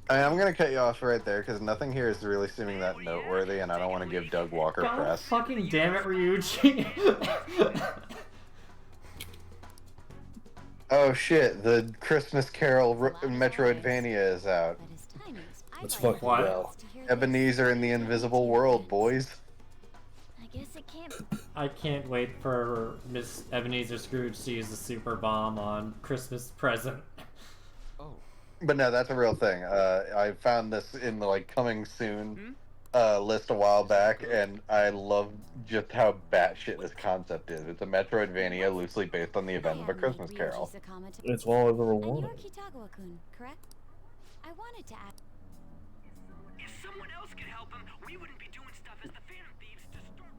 I'm gonna cut you off right there because nothing here is really seeming that noteworthy, and I don't want to give Doug Walker God press. fucking damn it, Ryuji. Oh shit! The Christmas Carol Metroidvania is out. Let's fucking What? go. Ebenezer in the Invisible World, boys. I guess it can't. I can't wait for Miss Ebenezer Scrooge to use the super bomb on Christmas present. Oh. But no, that's a real thing. I found this in the coming soon list a while back, and I love just how batshit this concept is. It's a Metroidvania loosely based on the event of A Christmas Carol. It's all I've ever And you're wanted. Kitagawa-kun, correct? I wanted to ask. If someone else could help him, we wouldn't be doing stuff as the Phantom Thieves to start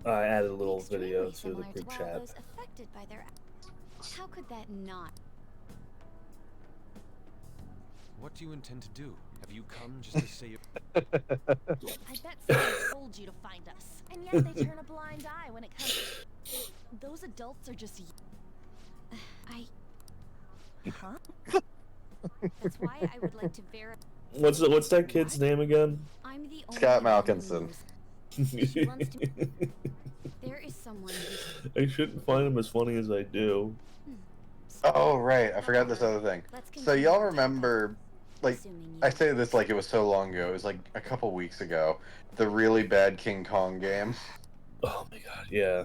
with. I added a little Extremely video to the similar group all chat. those affected by their. How could that not? What do you intend to do? Have you come just to say? I bet someone told you to find us, and yet they turn a blind eye when it comes. Those adults are just. I. Huh? That's why I would like to verify. What's that kid's name again? I'm the only Scott one who Malkinson. knows. She wants to. There is someone who's. I shouldn't find him as funny as I do. Oh right, I forgot this other thing. So y'all remember, I say this like it was so long ago. It was like a couple weeks ago. The really bad King Kong game. Oh my god, yeah.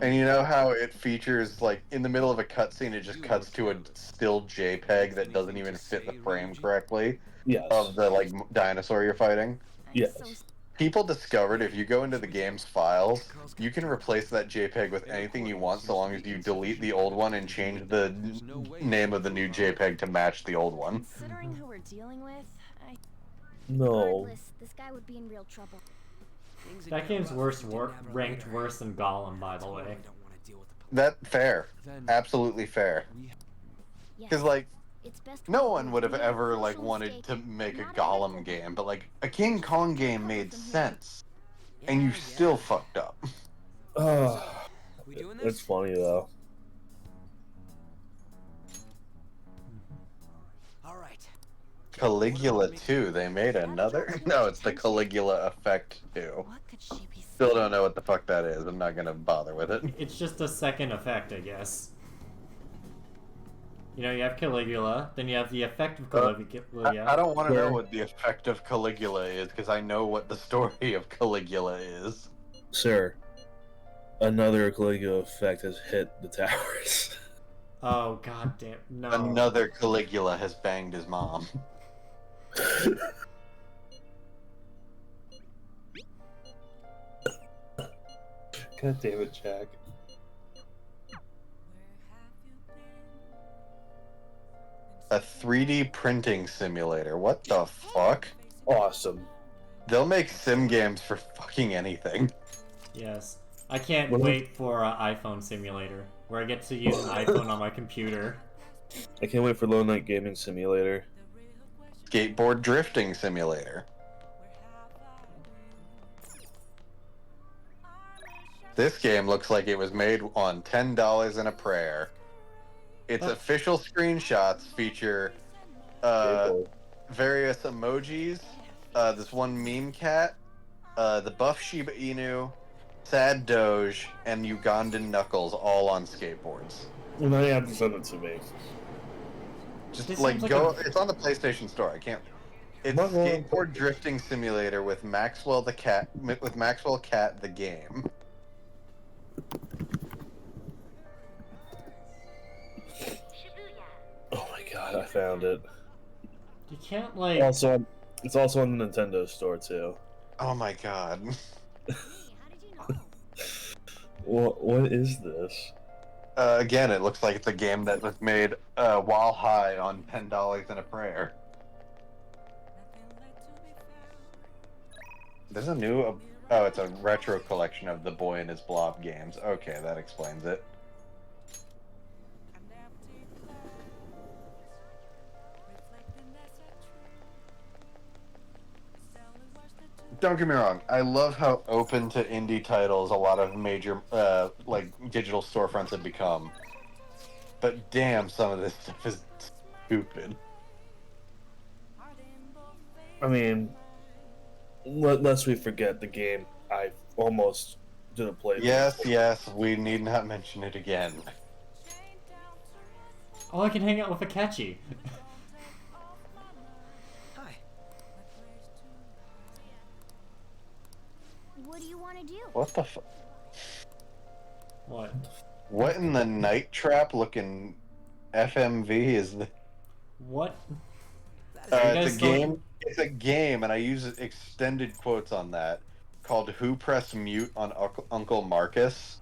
And you know how it features, in the middle of a cutscene, it just cuts to a still JPEG that doesn't even fit the frame correctly Yes. of the, dinosaur you're fighting? Yes. People discovered if you go into the game's files, you can replace that JPEG with anything you want so long as you delete the old one and change the name of the new JPEG to match the old one. Considering who we're dealing with, No. Regardless, this guy would be in real trouble. That game's ranked worse than Gollum, by the way. That fair. Absolutely fair. Because, It's best no we one would have leave ever, crucial wanted stake, to make a not Gollum game, but, a King Kong game made sense. And you still fucked up. Oh, We doing it's this? funny though. All right. Caligula 2, they made another? No, it's the Caligula Effect 2. What could she be Still don't know what the fuck that is. I'm not gonna bother with it. It's just a second effect, I guess. You know, you have Caligula, then you have the effect of Caligula. I don't want to know Sure. what the effect of Caligula is, because I know what the story of Caligula is. Sir, another Caligula effect has hit the towers. Oh, god damn. No. Another Caligula has banged his mom. God damn it, Jack. A 3D printing simulator. What the fuck? Awesome. They'll make sim games for fucking anything. Yes. I can't What? wait for an iPhone simulator, where I get to use an iPhone on my computer. I can't wait for Lone Night Gaming Simulator. Skateboard drifting simulator. This game looks like it was made on $10 and a prayer. Its Oh. official screenshots feature various emojis, this one meme cat, the buff Shiba Inu, sad Doge, and Ugandan Knuckles all on skateboards. Well, now you have to send it to me. Just This like seems like go, a- it's on the PlayStation Store. I can't. It's Well, skateboard drifting simulator with Maxwell the cat, with Maxwell Cat the game. Oh my god, I found it. You can't, like... Also, it's also on the Nintendo Store too. Oh my god. How did you know? What is this? Again, it looks like it's a game that was made while high on $10 and a prayer. There's a new. Oh, it's a retro collection of the Boy and His Blob games. Okay, that explains it. Don't get me wrong. I love how open to indie titles a lot of major, digital storefronts have become. But damn, some of this stuff is stupid. I mean, lest we forget the game I almost didn't play. Yes, we need not mention it again. Oh, I can hang out with Akechi. Hi. What do you want to do? What the fu- What? What in the night trap looking FMV is the? What? It's guys a still- game. It's a game, and I use extended quotes on that, called "Who Pressed Mute on Uncle Marcus."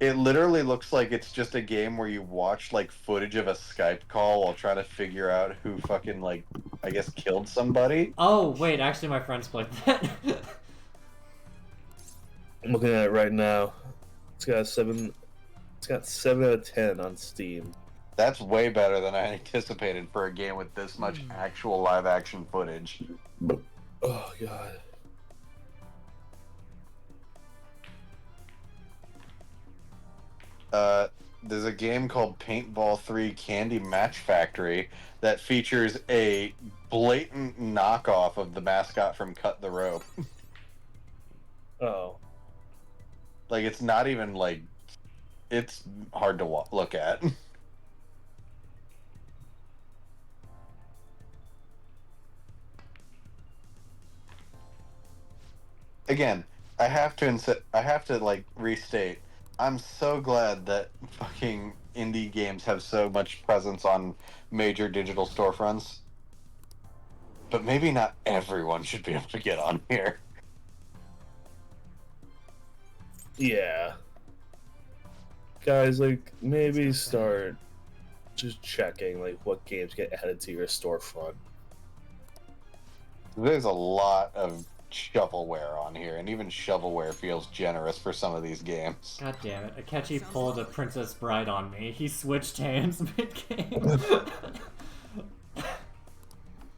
It literally looks like it's just a game where you watch like footage of a Skype call while trying to figure out who fucking like, I guess, killed somebody. Oh, wait, actually my friends played that. I'm looking at it right now. It's got a 7. It's got 7 out of 10 on Steam. That's way better than I anticipated for a game with this much actual live action footage. Oh god. There's a game called Paintball 3 Candy Match Factory that features a blatant knockoff of the mascot from Cut the Rope. Oh. Like, it's not even like, it's hard to look at. Again, I have to like restate. I'm so glad that fucking indie games have so much presence on major digital storefronts. But maybe not everyone should be able to get on here. Yeah. Guys, like, maybe start just checking, like, what games get added to your storefront. There's a lot of shovelware on here, and even shovelware feels generous for some of these games. God damn it, Akechi pulled a Princess Bride on me. He switched hands mid-game.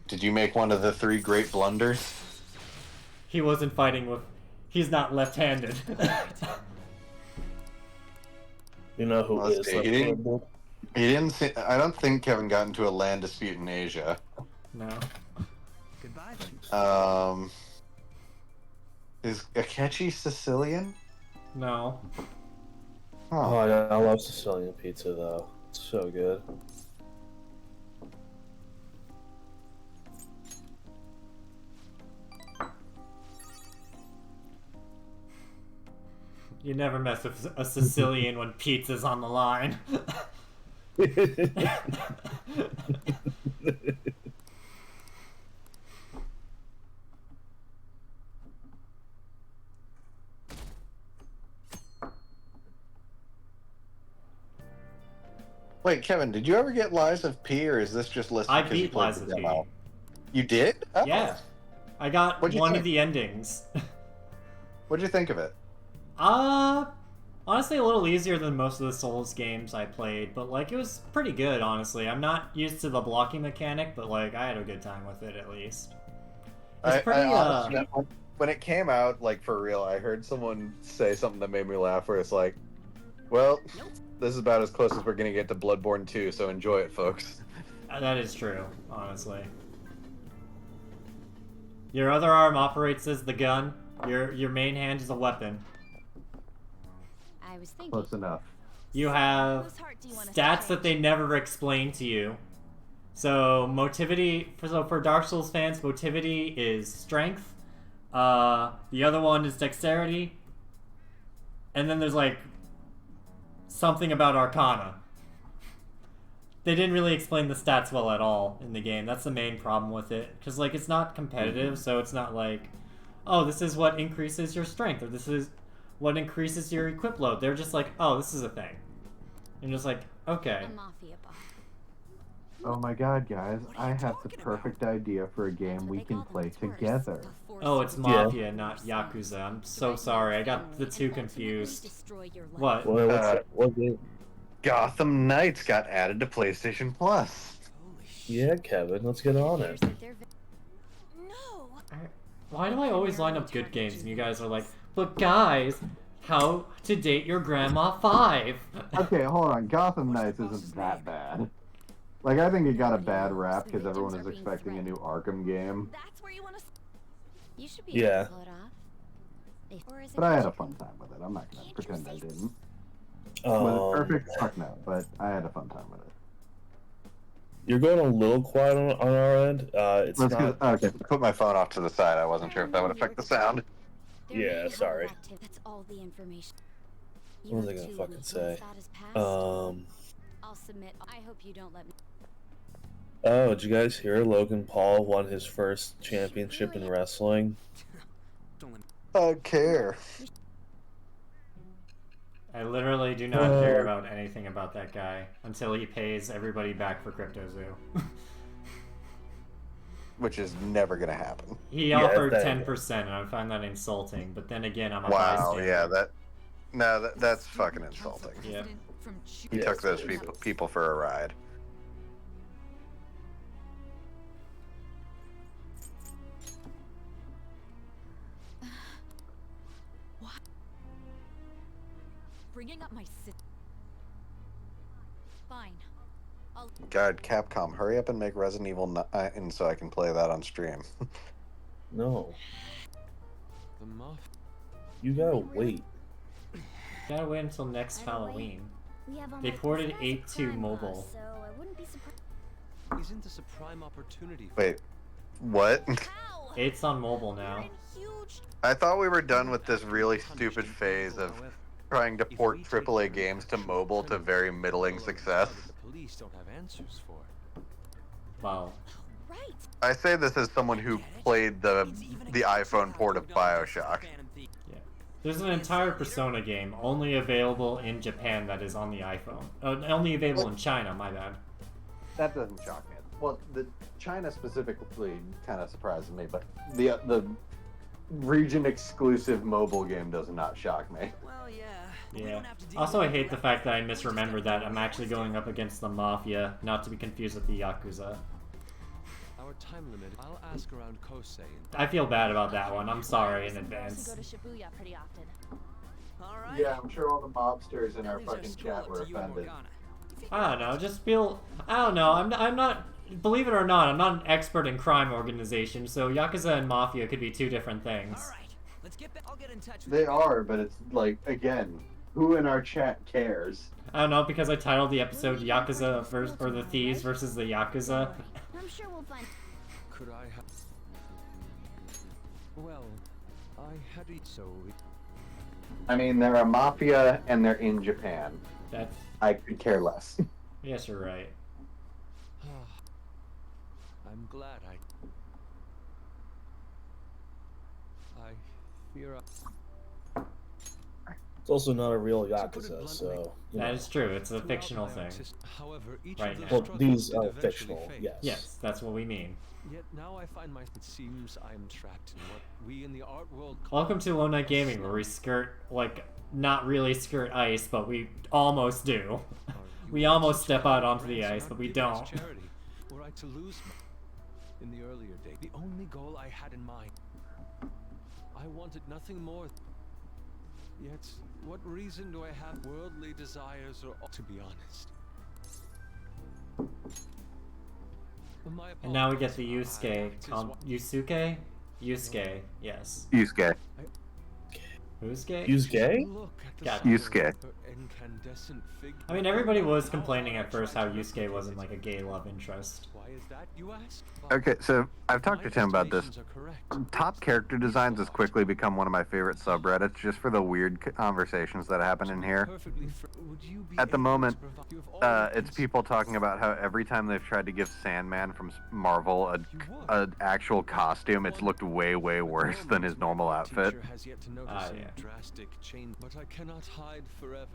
Did you make one of the 3 great blunders? He wasn't fighting with... He's not left-handed. You know who Let's is see, he didn't see, I don't think Kevin got into a land dispute in Asia. No. Goodbye then. Is Akechi Sicilian? No. Oh, I love Sicilian pizza, though. It's so good. You never mess with a Sicilian when pizza's on the line. Wait, Kevin, did you ever get Lies of P, or is this just listed? I 'cause you beat played Lies the of P. demo? You did? Oh. Yeah. I got What'd you one think? of the endings. What'd you think of it? Honestly a little easier than most of the Souls games I played, but like it was pretty good, honestly. I'm not used to the blocking mechanic, but like I had a good time with it at least. It's pretty, honestly, when it came out, like for real, I heard someone say something that made me laugh. Where it's like, "Well, this is about as close as we're gonna get to Bloodborne 2, so enjoy it, folks." That is true, honestly. Your other arm operates as the gun. Your main hand is a weapon. I was thinking. Close enough. You have Whose heart do you wanna stats that change? they never explain to you. So motivity, for Dark Souls fans, motivity is strength. The other one is dexterity. And then there's like something about Arcana. They didn't really explain the stats well at all in the game. That's the main problem with it. Because like it's not competitive, so it's not like, oh, this is what increases your strength, or this is what increases your equip load. They're just like, oh, this is a thing. And just like, okay. A mafia boss. Oh my god, guys! What are you I have the talking perfect idea for a game we can play together. Oh, it's Mafia, not Yakuza. I'm so sorry. I got the two confused. What? What game? Gotham Knights got added to PlayStation Plus. Holy shit. Yeah, Kevin, let's get on it. No. Why do I always line up good games and you guys are like, but guys, how to date your grandma 5? Okay, hold on. Gotham Knights isn't that bad. Like, I think it got a Nobody bad knows. rap The because everyone victims is are being expecting a new Arkham game. That's where you want to. You should be Yeah. able to pull it off. Or is it But I had a magic? fun time with it. I'm not gonna Can't you pretend I say- didn't. Was it Um, perfect? Fuck no. But I had a fun time with it. you're going a little quiet on our end. It's Let's not. okay. Put my phone off to the side. I wasn't sure if that would affect the sound. There may be Yeah, hell of sorry. activity. That's all the information. You What was have I gonna two fucking weeks. say? Once that is passed, I'll submit. I hope you don't let me. Oh, did you guys hear Logan Paul won his first championship in wrestling? I care. I literally do not care about anything about that guy until he pays everybody back for CryptoZoo. Which is never gonna happen. He Yeah, offered that- 10%, and I find that insulting. But then again, I'm a Wow. bystander. Yeah. That's fucking insulting. Yeah. He Yeah, took those it's really people for a ride. Bringing up my sister. Fine. God, Capcom, hurry up and make Resident Evil 9 so I can play that on stream. No, The muff. you gotta wait. Gotta wait until next By the way, Halloween. We have They almost ported the size 8 of to crime mobile. laws, so I wouldn't be surprised. Isn't this a prime opportunity? Wait, what? Ow! 8's on mobile You're now. in huge. I thought we were done with this really stupid phase of trying to port AAA games to mobile to very middling success. The police don't have answers for. Wow. Right. I say this as someone who played the iPhone port of BioShock. There's an entire Persona game only available in Japan that is on the iPhone. Only available in China, my bad. That doesn't shock me. Well, the China specifically kind of surprises me, but the region exclusive mobile game does not shock me. Well, yeah. but we Yeah. don't have to deal Also, I with hate the that. fact that I We just misremembered gotta that I'm do actually what we going up against the Mafia, not to be confused with the Yakuza. Our time limit. I'll ask around Kosei. I feel bad about that one. I'm sorry in Some girls who advance. go to Shibuya pretty often. All right. Yeah, I'm sure all the mobsters in That our leaves our fucking stroll chat up were to you and offended. Morgana. I don't know. Just feel. I don't know. I'm not. Believe it or not, I'm not an expert in crime organizations, so Yakuza and Mafia could be two different things. All right. Let's get back. I'll get in touch with They you. are, but it's like, again, who in our chat cares? I don't know, because I titled the episode Yakuza versus, or the Thieves versus the Yakuza. I'm sure we'll find. Could I have? Well, I had it so. I mean, they're a mafia and they're in Japan. That's. I could care less. Yes, you're right. I'm glad I fear. It's also not a real To put it Yakuza, bluntly, so. you That know. is true. It's a throughout fictional my thing. However, each Right of now. those Well, struggles these did are eventually fictional, fade. yes. Yes, that's what we mean. Yet now I find myself. It seems I am trapped in what we in the art world call. Welcome to Lone Night Gaming, where we skirt, like, not really skirt ice, but we almost do. Are We you almost teaching step out me onto the grants ice, not but we given as don't. Charity, were I to lose in the earlier day, the only goal I had in mind. I wanted nothing more. Yet, what reason do I have worldly desires, or to be honest? My And now we get apologies the for I Yusuke. act as one- Yusuke? Yusuke, yes. Yusuke. Yusuke? He's gay? Look at the Got it. size Yusuke. of her incandescent figure. I mean, everybody was How complaining hard at I first tried how to Yusuke replicate wasn't it. like a gay love interest. Why is that, you ask? Okay, so I've talked My to Tim about this. estimations are correct. Top character designs has quickly become one of my favorite subreddits just for the weird conversations that happen in here. Would you be At the able moment, to provide- you have already it's people talking about how every time they've tried to give Sandman from Marvel a actual costume, it's looked way, way worse than his normal outfit. Teacher has yet to notice Ah, some yeah. drastic change, but I cannot hide forever.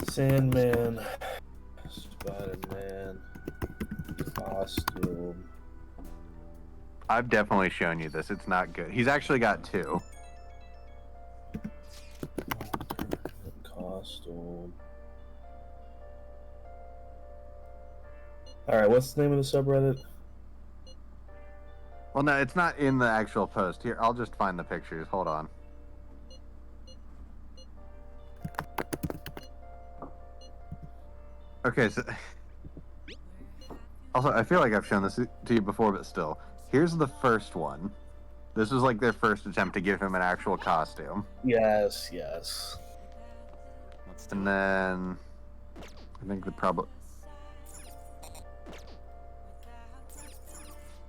Sandman. Spider-Man. Costume. I've definitely shown you this. It's not good. He's actually got two. Costume. Alright, what's the name of the subreddit? Well, no, it's not in the actual post. Here, I'll just find the pictures. Hold on. Okay, so also I feel like I've shown this to you before, but still, here's the first one. This was like their first attempt to give him an actual costume, Yes, yes. Let's do and it. then I think the problem.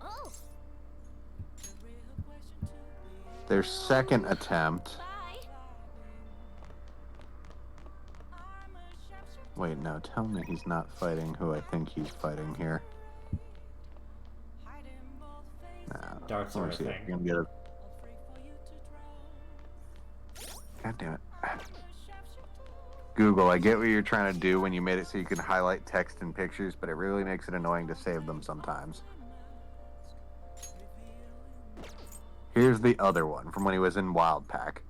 Oh, Their second attempt. bye. Wait, no, tell me he's not fighting who I think he's fighting here. No, Darts let are me a see if thing. I can get a. God damn it. Google, I get what you're trying to do when you made it so you can highlight text and pictures, but it really makes it annoying to save them sometimes. Here's the other one from when he was in Wild Pack.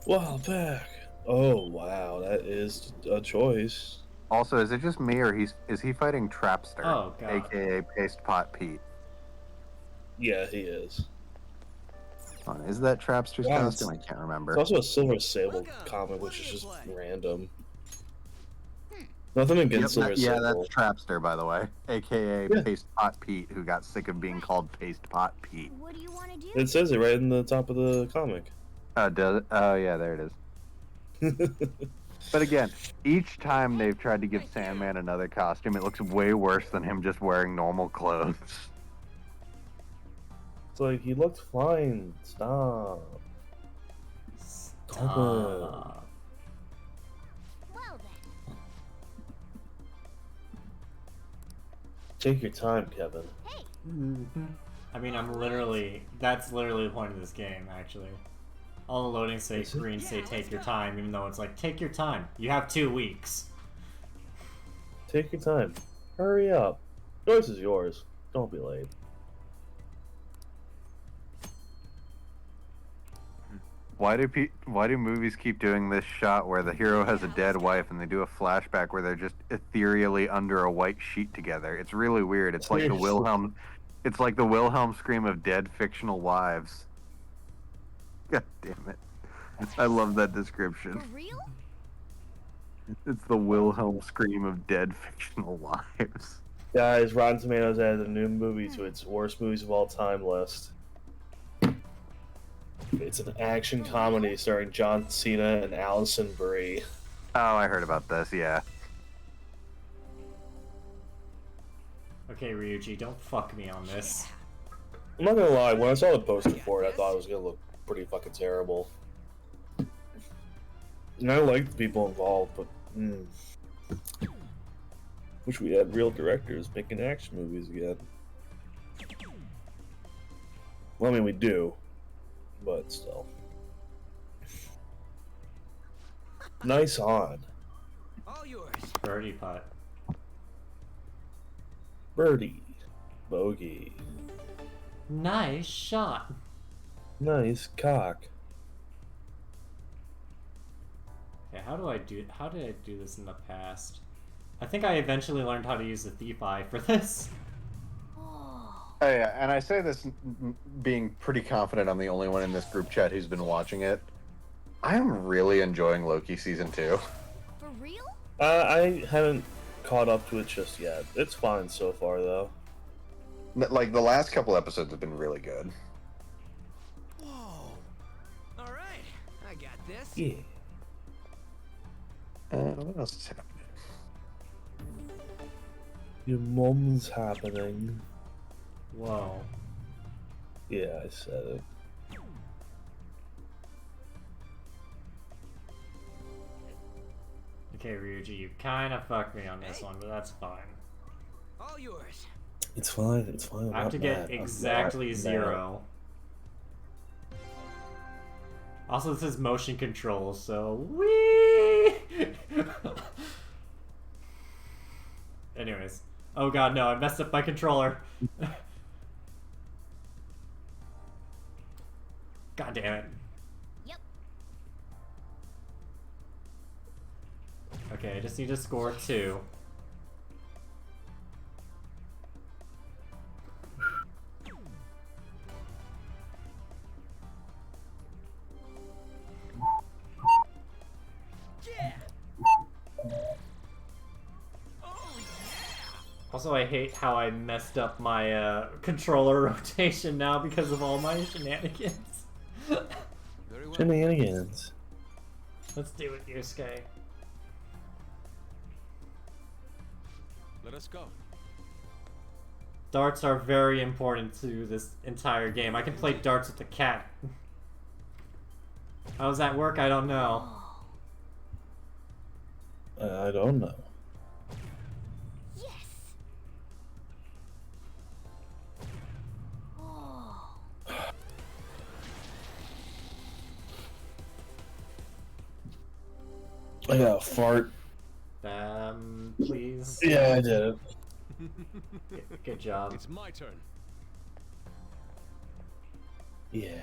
Wow, back. Oh wow, that is a choice. Also, is it just me or is he fighting Trapster, Oh, God. aka Paste Pot Pete? Yeah, he is. Is that Trapster's Yeah, costume? I can't remember. It's also a Silver Sable comic, which is just random. Nothing against Silver Yeah, Sable. that's Trapster, by the way, aka Yeah. Paste Pot Pete, who got sick of being called Paste Pot Pete. What do you want to do? It says it right in the top of the comic. Oh, does it? Oh, yeah, there it is. But again, each time they've tried to give Sandman another costume, it looks way worse than him just wearing normal clothes. It's like he looked fine. Stop. Stop. Well then. Take your time, Kevin. Hey, I mean, that's literally the point of this game, actually. All the loading say, Is it? screens say take your time, even though it's like, take your time. You have 2 weeks. Take your time. Hurry up. Choice is yours. Don't be late. Why do movies keep doing this shot where the hero has a dead wife and they do a flashback where they're just ethereally under a white sheet together? It's really weird. It's like the Seriously. It's like the Wilhelm scream of dead fictional wives. God damn it! I love that for description. real? It's the Wilhelm scream of dead fictional wives. Guys, Rotten Tomatoes added a new movie to its worst movies of all time list. It's an action comedy starring John Cena and Allison Brie. Oh, I heard about this. Yeah. Okay, Ryuji, don't fuck me on this. I'm not gonna lie, when I saw the poster for it, I thought it was gonna look pretty fucking terrible. And I liked the people involved, but wish we had real directors making action movies again. Well, I mean, we do, but still. Nice on. All yours. Birdie putt. Birdie. Bogey. Nice shot. Nice cock. Okay, how did I do this in the past? I think I eventually learned how to use the thief eye for this. Oh, Oh yeah, and I say this being pretty confident I'm the only one in this group chat who's been watching it. I'm really enjoying Loki season 2. for real? I haven't caught up to it just yet. It's fine so far, though. Like the last couple episodes have been really good. Whoa. All right, I got this. Yeah. What else is happening? Your mom's happening. Whoa. Yeah, I said it. Okay, Ryuji, you kind of fucked me on this one, but that's fine. All yours. It's fine, it's fine. I have to get exactly 0. Also, this is motion control, so whee! Anyways. Oh god, no, I messed up my controller. God damn it. Yep. Okay, I just need to score 2. Yeah. Also, I hate how I messed up my controller rotation now because of all my shenanigans. Very well. Shenanigans. Let's do it, Yusuke. Let us go. Darts are very important to this entire game. I can play darts with the cat. How does that work? I don't know. I don't know. Yes. Oh. I got a fart. Please. Yeah, I did it. Good job. It's my turn. Yeah.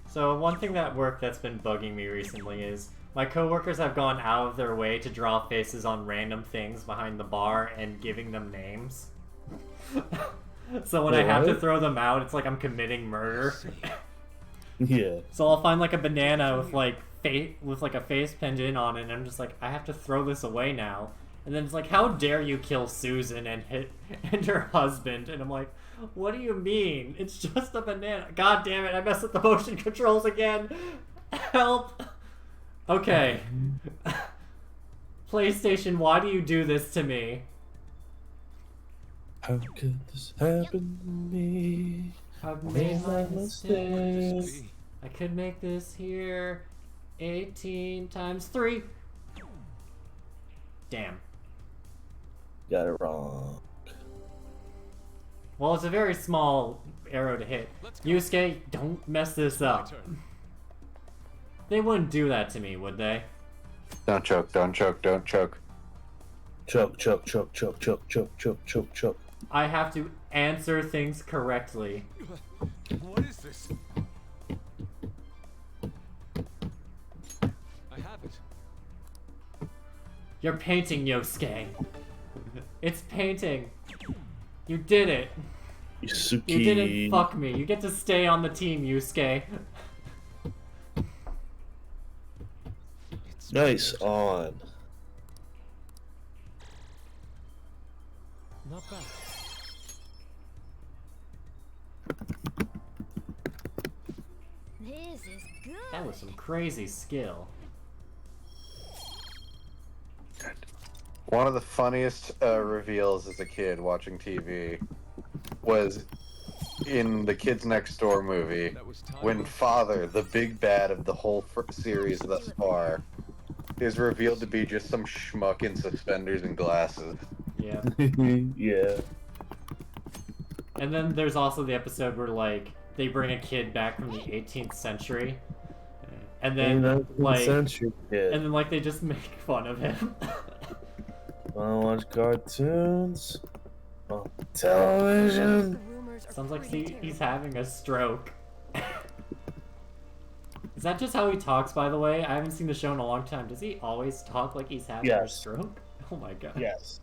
So one thing that worked that's been bugging me recently is my coworkers have gone out of their way to draw faces on random things behind the bar and giving them names. So when I have to What? throw them out, it's like I'm committing murder. Yeah. So I'll find like a banana with like a face pinned in on it, and I'm just like, I have to throw this away now. And then it's like, how dare you kill Susan and her husband? And I'm like, what do you mean? It's just a banana. God damn it! I messed up the motion controls again. Help. Okay. PlayStation, why do you do this to me? How could this happen to me? I've made my mistakes. I could make this here 18 times 3. Damn. Got it wrong. Well, it's a very small arrow to hit. Let's go. Yusuke, don't mess this My up. turn. They wouldn't do that to me, would they? Don't choke, don't choke, don't choke. Choke, choke, choke, choke, choke, choke, choke, choke, choke. I have to answer things correctly. What is this? I have it. You're painting, Yosuke. It's painting. You did it. Yusuke. You didn't fuck me. You get to stay on the team, Yusuke. It's Nice my turn. on. Not bad. This is good. That was some crazy skill. One of the funniest reveals as a kid watching TV was in the Kids Next Door movie That was time. when Father, the big bad of the whole series thus far, is revealed to be just some schmuck in suspenders and glasses. Yeah. Yeah. And then there's also the episode where, like, they bring a kid back from the 18th century. And then, like, Century kid. and then, like, they just make fun of him. Wanna watch cartoons? On television? The rumors are Sounds like pretty he's terrible. having a stroke. Is that just how he talks, by the way? I haven't seen the show in a long time. Does he always talk like he's having a Yes. stroke? Oh my god. Yes.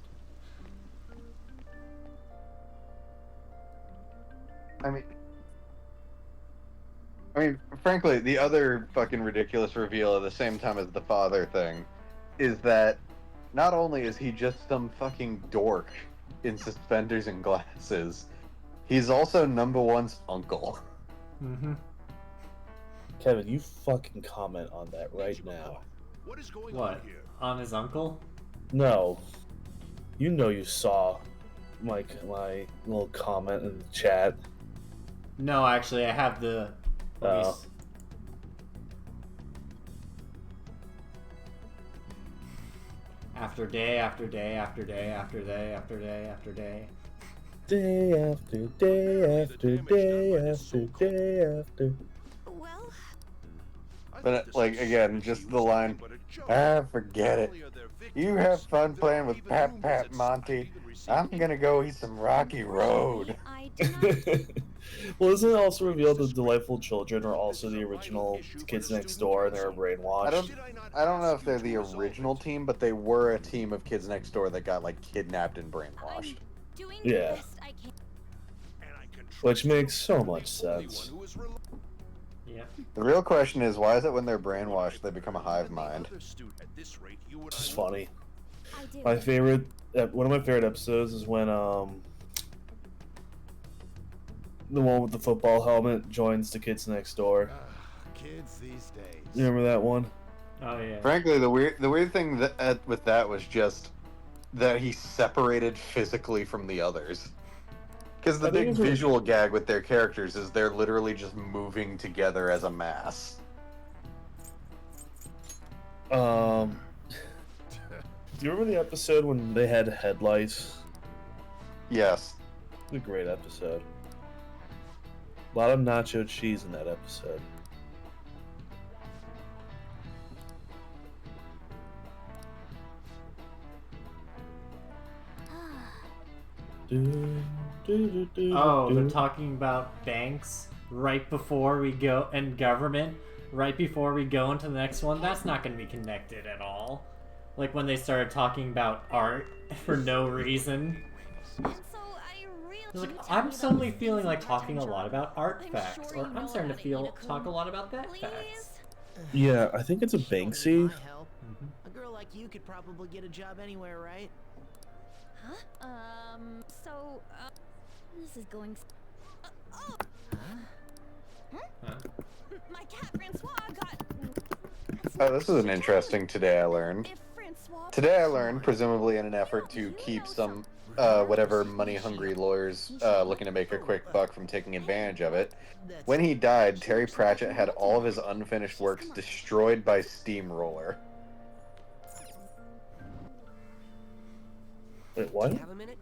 I mean, frankly, the other fucking ridiculous reveal at the same time as the Father thing is that not only is he just some fucking dork in suspenders and glasses, he's also number one's uncle. Mm-hmm. Kevin, you fucking comment on that right now. What is going What? on here? On his uncle? No. You know you saw my little comment in the chat. No, actually, I have the. let me Oh. s- After day after day after day after day after day after day. Day after day after day after day after. Well, I But, thought this like, was again, just the line, but a joke. Forget it. Not only are there You victims, have fun there playing are with even Pat rumors Pat that Monty. some even received I'm gonna go eat some Rocky Road. I do not. Well, isn't it also revealed that Delightful Children are also the original Kids Next Door and they were brainwashed? I don't know if they're the original team, but they were a team of Kids Next Door that got like kidnapped and brainwashed. Doing Yeah. the best I can. And I can trust Which you makes so to be much the only sense. one who is rel- Yep. The real question is, why is it when they're brainwashed they become a hive mind? It's just funny. I do. My favorite, one of my favorite episodes is when the one with the football helmet joins the kids next door. Kids these days. You remember that one? Oh yeah. Frankly, the weird thing that, with that was just that he separated physically from the others. Because the I think big it's really- visual gag with their characters is they're literally just moving together as a mass. Do you remember the episode when they had headlights? Yes. It's a great episode. A lot of nacho cheese in that episode. Oh, they're talking about banks right before we go, and government right before we go into the next one. That's not going to be connected at all. Like when they started talking about art for no reason. And so I really. It's like, Can you tell I'm me about suddenly this feeling like easy talking a part-time lot job? about art I'm facts, sure or you I'm know starting to about it, feel Ida-kun. talk a lot about that Please? facts. Yeah, I think it's a She don't need Banksy. my help. A girl like you could probably get a job anywhere, right? Huh? So, this is going. Oh! Huh? My cat Francois got. That's Oh, not this is an what interesting today I learned. If Francois. Today I learned, presumably in an effort to keep some, whatever money-hungry lawyers looking to make a quick buck from taking advantage of it. When he died, Terry Pratchett had all of his unfinished works destroyed by steamroller. Wait, what? You have a minute?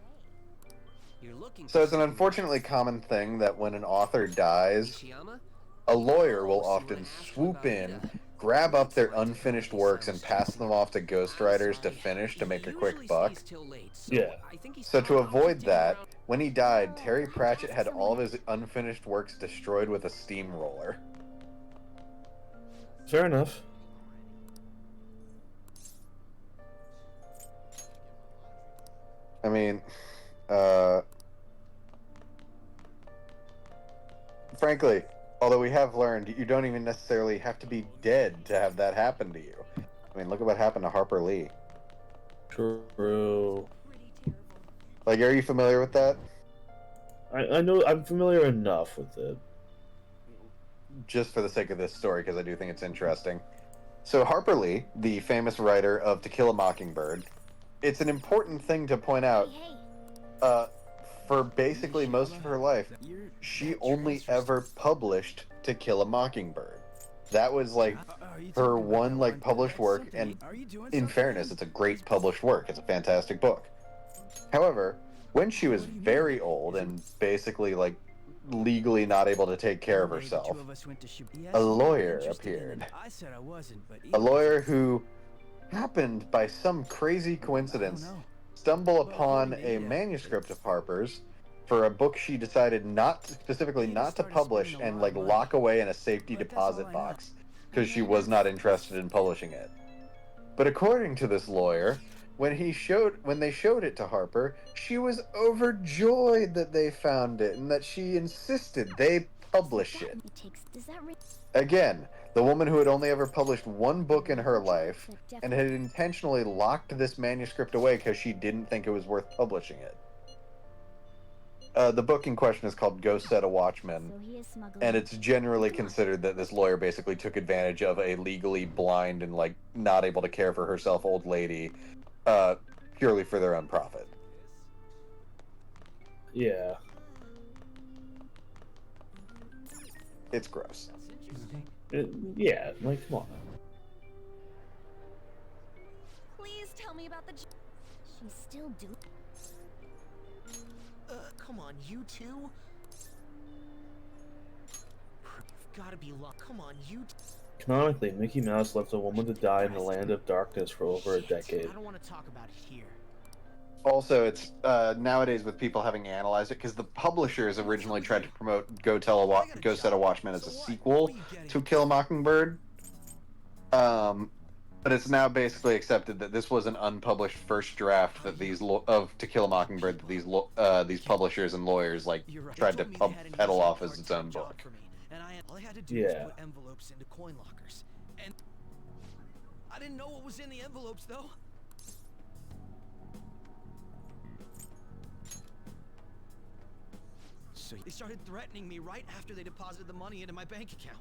You're looking So for it's an something. unfortunately common thing that when an author dies, Ishiyama? a lawyer will Oh, so you often wanna ask swoop about in, Ida? grab up their That's why unfinished Tokyo works and sounds pass them off to ghostwriters to sorry. finish to make a He quick usually buck. stays till late, so Yeah. I think he's So to fine. I'll avoid keep digging that, around. when he died, Terry No, Pratchett ask had all of someone. his unfinished works destroyed with a steamroller. Fair enough. I mean, frankly, although we have learned you don't even necessarily have to be dead to have that happen to you. I mean, look at what happened to Harper Lee. True. Pretty terrible. Like, are you familiar with that? I know, I'm familiar enough with it. Just for the sake of this story, because I do think it's interesting. So Harper Lee, the famous writer of To Kill a Mockingbird, it's an important thing to point out. Hey, For basically most of her life, she only ever published To Kill a Mockingbird. That was like her one like published work, and in fairness, it's a great published work. It's a fantastic book. However, when she was very old and basically like legally not able to take care of herself, a lawyer appeared. I said I wasn't, but A lawyer who happened by some crazy coincidence stumble upon a manuscript of Harper's for a book she decided specifically not to publish and like lock away in a safety deposit box because she was not interested in publishing it. But according to this lawyer, when they showed it to Harper, she was overjoyed that they found it and that she insisted they publish it. does that ring? Again, the woman who had only ever published one book in her life and had intentionally locked this manuscript away because she didn't think it was worth publishing it. The book in question is called Go Set a Watchman, So he is smuggling. and it's generally considered that this lawyer basically took advantage of a legally blind and like not able to care for herself old lady, purely for their own profit. Yeah. It's gross. Yeah, like, come on. Please tell me about the. She's still doing. come on, you two. You've got to be luck. Come on, you. Canonically, Mickey Mouse left a woman to die in the land of darkness for over a decade. I don't want to talk about it here. Also, it's nowadays with people having analyzed it, because the publishers originally tried to promote Go Set a Watchman as a sequel to Kill a Mockingbird. But it's now basically accepted that this was an unpublished first draft that of To Kill a Mockingbird that these publishers and lawyers like tried to peddle off as its own book. all I had to do was Yeah. put envelopes into coin lockers. And I didn't know what was in the envelopes, though. So they started threatening me right after they deposited the money into my bank account.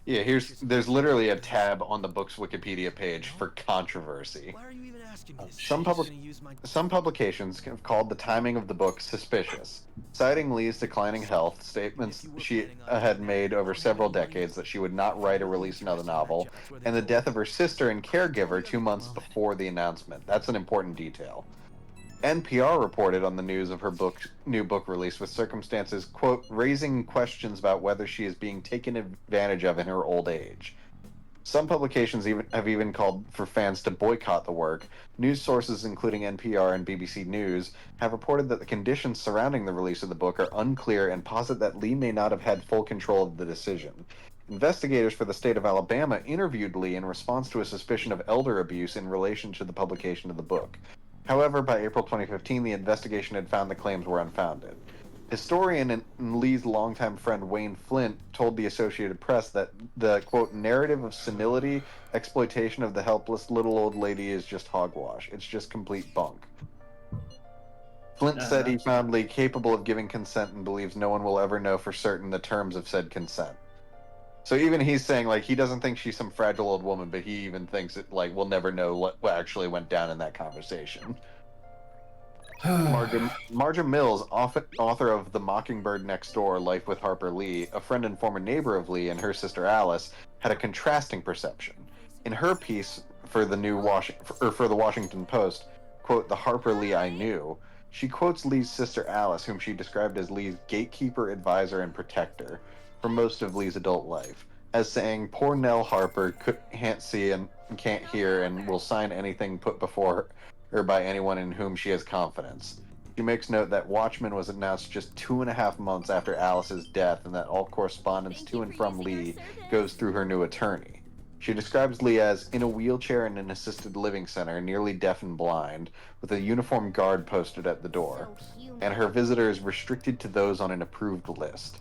Yeah, there's literally a tab on the book's Wikipedia page for controversy. Why are you even asking me this? Some publications have called the timing of the book suspicious, citing Lee's declining health, statements she had made over several decades that she would not write or release another novel, and the death of her sister and caregiver 2 months before the announcement. That's an important detail. NPR reported on the news of her new book release with circumstances, quote, raising questions about whether she is being taken advantage of in her old age. Some publications have even called for fans to boycott the work. News sources, including NPR and BBC News, have reported that the conditions surrounding the release of the book are unclear and posit that Lee may not have had full control of the decision. Investigators for the state of Alabama interviewed Lee in response to a suspicion of elder abuse in relation to the publication of the book. However, by April 2015, the investigation had found the claims were unfounded. Historian and Lee's longtime friend Wayne Flint told the Associated Press that the, quote, narrative of senility, exploitation of the helpless little old lady is just hogwash. It's just complete bunk. Flint said he found Lee capable of giving consent and believes no one will ever know for certain the terms of said consent. So even he's saying, like, he doesn't think she's some fragile old woman, but he even thinks that, like, we'll never know what actually went down in that conversation. Marja Mills, author of The Mockingbird Next Door, Life with Harper Lee, a friend and former neighbor of Lee and her sister Alice, had a contrasting perception. In her piece for the Washington Post, quote, "The Harper Lee I Knew," she quotes Lee's sister Alice, whom she described as Lee's gatekeeper, advisor, and protector for most of Lee's adult life, as saying, "Poor Nell Harper can't see and can't hear and will sign anything put before her by anyone in whom she has confidence." She makes note that Watchmen was announced just 2.5 months after Alice's death, and that all correspondence to and from Lee goes through her new attorney. She describes Lee as in a wheelchair in an assisted living center, nearly deaf and blind, with a uniformed guard posted at the door, and her visitors restricted to those on an approved list.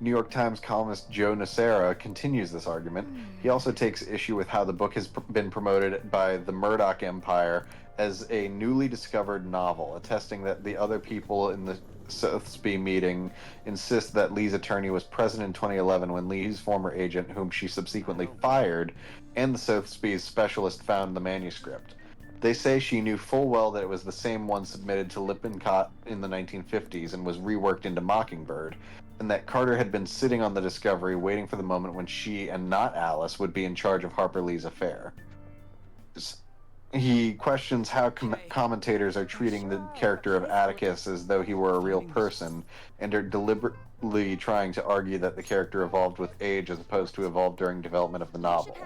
New York Times columnist Joe Nocera continues this argument. He also takes issue with how the book has been promoted by the Murdoch Empire as a newly discovered novel, attesting that the other people in the Sotheby meeting insist that Lee's attorney was present in 2011 when Lee's former agent, whom she subsequently fired, and the Sotheby's specialist found the manuscript. They say she knew full well that it was the same one submitted to Lippincott in the 1950s and was reworked into Mockingbird, and that Carter had been sitting on the discovery waiting for the moment when she, and not Alice, would be in charge of Harper Lee's affair. He questions how commentators are treating the character of Atticus as though he were a real person, and are deliberately trying to argue that the character evolved with age as opposed to evolved during development of the novel.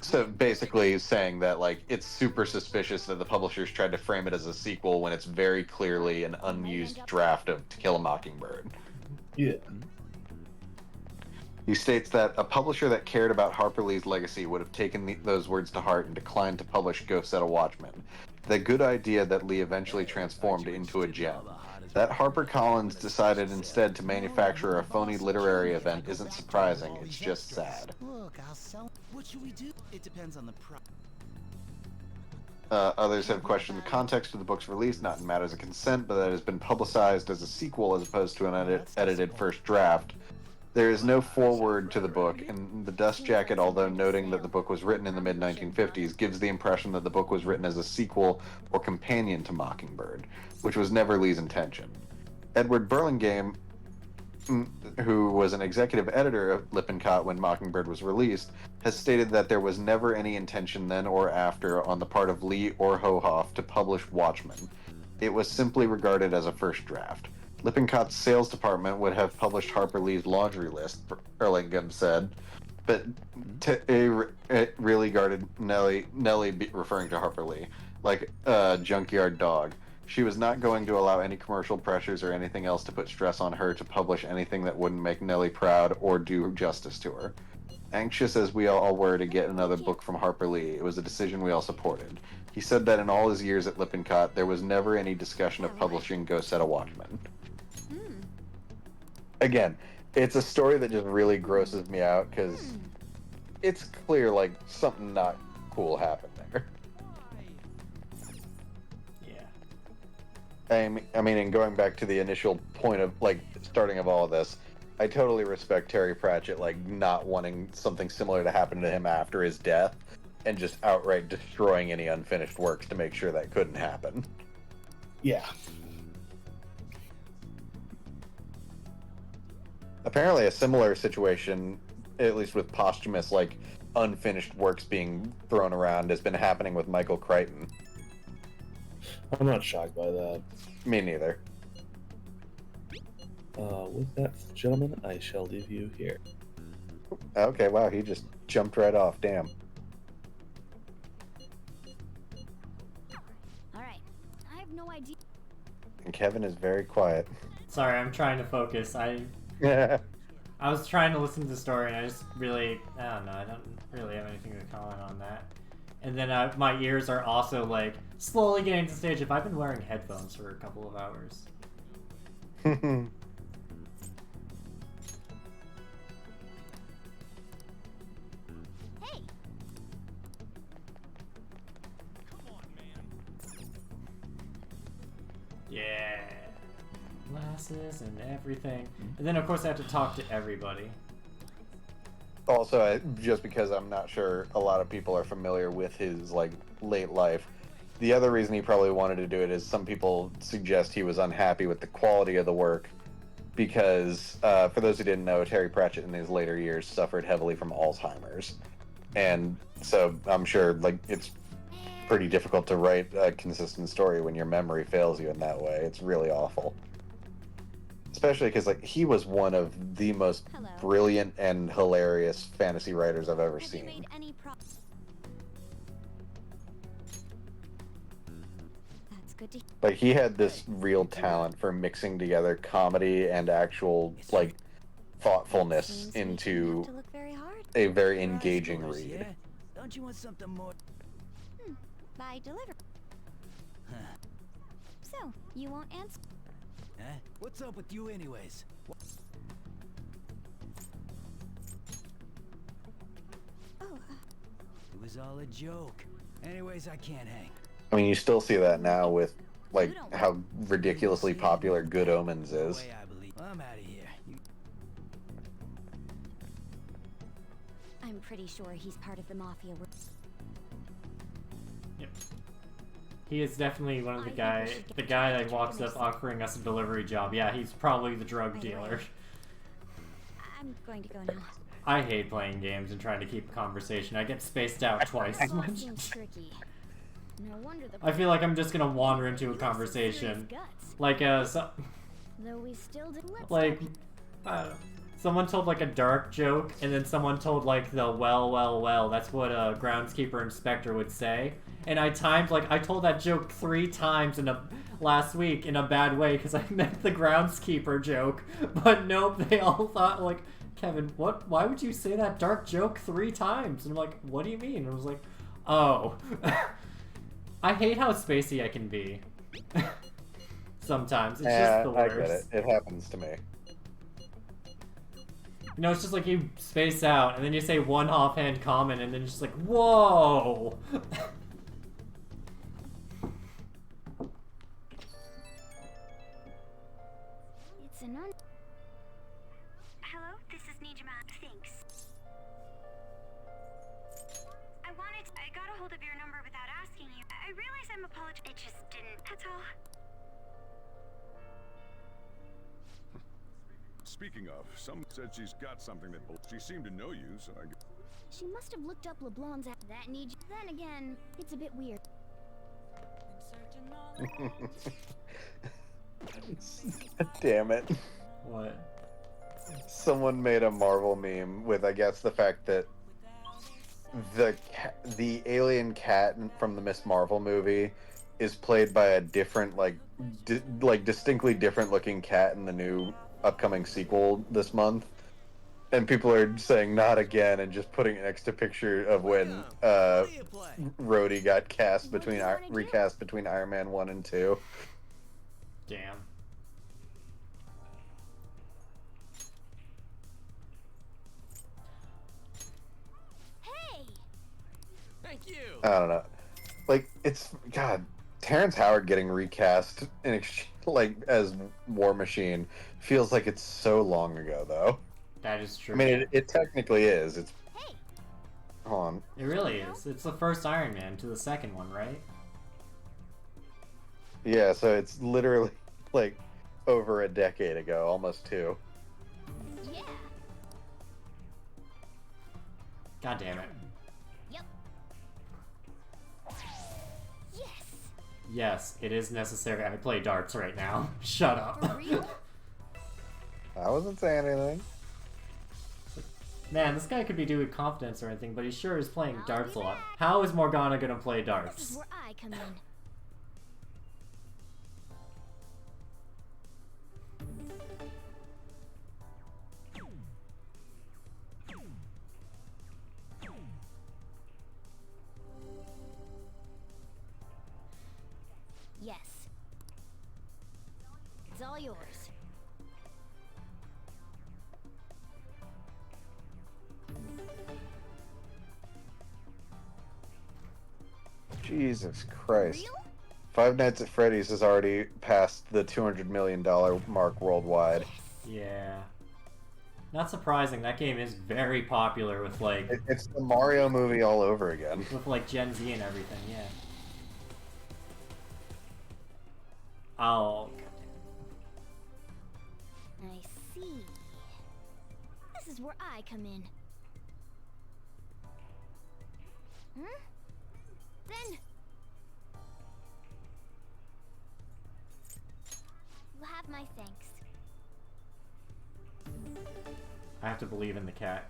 So basically saying that, like, it's super suspicious that the publishers tried to frame it as a sequel when it's very clearly an unused draft of To Kill a Mockingbird. Yeah. He states that a publisher that cared about Harper Lee's legacy would have taken those words to heart and declined to publish Go Set a Watchman. The good idea that Lee eventually transformed into a gem. That HarperCollins decided instead to manufacture a phony literary event isn't surprising, it's just sad. Look, I'll sell. What should we do? It depends on the price. Others have questioned the context of the book's release, not in matters of consent, but that it has been publicized as a sequel as opposed to an edited first draft. There is no foreword to the book, and the dust jacket, although noting that the book was written in the mid-1950s, gives the impression that the book was written as a sequel or companion to Mockingbird, which was never Lee's intention. Edward Burlingame, who was an executive editor of Lippincott when Mockingbird was released, has stated that there was never any intention then or after on the part of Lee or Hohoff to publish Watchmen. It was simply regarded as a first draft. Lippincott's sales department would have published Harper Lee's laundry list, Burlingame said, but it really guarded Nellie referring to Harper Lee, like a junkyard dog. She was not going to allow any commercial pressures or anything else to put stress on her to publish anything that wouldn't make Nellie proud or do justice to her. Anxious as we all were to get another book from Harper Lee, it was a decision we all supported. He said that in all his years at Lippincott, there was never any discussion of publishing Go Set a Watchman. again, it's a story that just really grosses me out because it's clear like something not cool happened there. Yeah. I mean, and going back to the initial point of like starting of all of this, I totally respect Terry Pratchett like not wanting something similar to happen to him after his death, and just outright destroying any unfinished works to make sure that couldn't happen. Yeah. Apparently, a similar situation, at least with posthumous like unfinished works being thrown around, has been happening with Michael Crichton. I'm not shocked by that. Me neither. With that, gentlemen, I shall leave you here. Okay, wow, he just jumped right off. Damn. Alright. I have no idea. And Kevin is very quiet. Sorry, I'm trying to focus. I was trying to listen to the story, and I just really, I don't know, I don't really have anything to comment on that. And then my ears are also, like, slowly getting to the stage if I've been wearing headphones for a couple of hours. Hey! Yeah. Glasses and everything. And then, of course, I have to talk to everybody. Also, just because I'm not sure a lot of people are familiar with his like late life, the other reason he probably wanted to do it is some people suggest he was unhappy with the quality of the work because, for those who didn't know, Terry Pratchett in his later years suffered heavily from Alzheimer's, and so I'm sure like it's pretty difficult to write a consistent story when your memory fails you in that way. It's really awful. Especially because like he was one of the most brilliant and hilarious fantasy writers I've ever Have you seen. made any That's good to hear. Like he had this real talent for mixing together comedy and actual like thoughtfulness Seems we into have to look very hard. a very engaging Eyes closed, read. yeah? Don't you want something more? By deliver. So, you won't answer? Huh? What's up with you anyways? Oh, It was all a joke. Anyways, I can't hang. I mean, you still see that now with like how ridiculously popular Good Omens No is. way I believe. I'm out of here. I'm pretty sure he's part of the mafia. Yep. He is definitely one of the guy that walks up offering us a delivery job. Yeah, he's probably the drug dealer. I'm going to go now. I hate playing games and trying to keep a conversation. I get spaced out twice as much. Seems tricky. No wonder the I feel like I'm just gonna wander into a conversation. Like, Though we still do. like, someone told like a dark joke, and then someone told like the well, that's what a groundskeeper inspector would say. And I told that joke 3 times last week in a bad way because I meant the groundskeeper joke. But nope, they all thought like, Kevin, why would you say that dark joke 3 times? And I'm like, what do you mean? And I was like, oh. I hate how spacey I can be. Sometimes. It's just the worst. I get it. It happens to me. You know, it's just like you space out, and then you say one offhand comment, and then it's just like, whoa! It's an Hello, this is Nijima. Thanks. I got a hold of your number without asking you. I realize I'm apologizing. It just didn't. That's all. Speaking of, someone said she's got something that she seemed to know you, so I guess. She must have looked up LeBlanc's at that need. Then again, it's a bit weird. Damn it. What? Someone made a Marvel meme with, I guess, the fact that the alien cat from the Miss Marvel movie is played by a different, like distinctly different looking cat in the new upcoming sequel this month. And people are saying not again and just putting it next to a picture of when Rhodey got recast between Iron Man 1 and 2. Damn. I don't know. Like, it's God. Terrence Howard getting recast like as War Machine feels like it's so long ago, though. That is true. I mean, it technically is. It's. Hey, Hold on. It really is. It's the first Iron Man to the second one, right? Yeah, so it's literally like over a decade ago, almost two. yeah. God damn it. Yep. Yes. Yes, it is necessary. I play darts right now. Shut For up. real? I wasn't saying anything. Man, this guy could be doing confidence or anything, but he sure is playing I'll darts be a lot. back. How is Morgana gonna play This darts? is where I come in. Yes. It's all yours. Jesus Christ. Real? Five Nights at Freddy's has already passed the $200 million mark worldwide. Yeah. Not surprising, that game is very popular with like It's the Mario movie all over again. with like Gen Z and everything, yeah. Oh, I see. This is where I come in. Hmm? Then you have my thanks. I have to believe in the cat.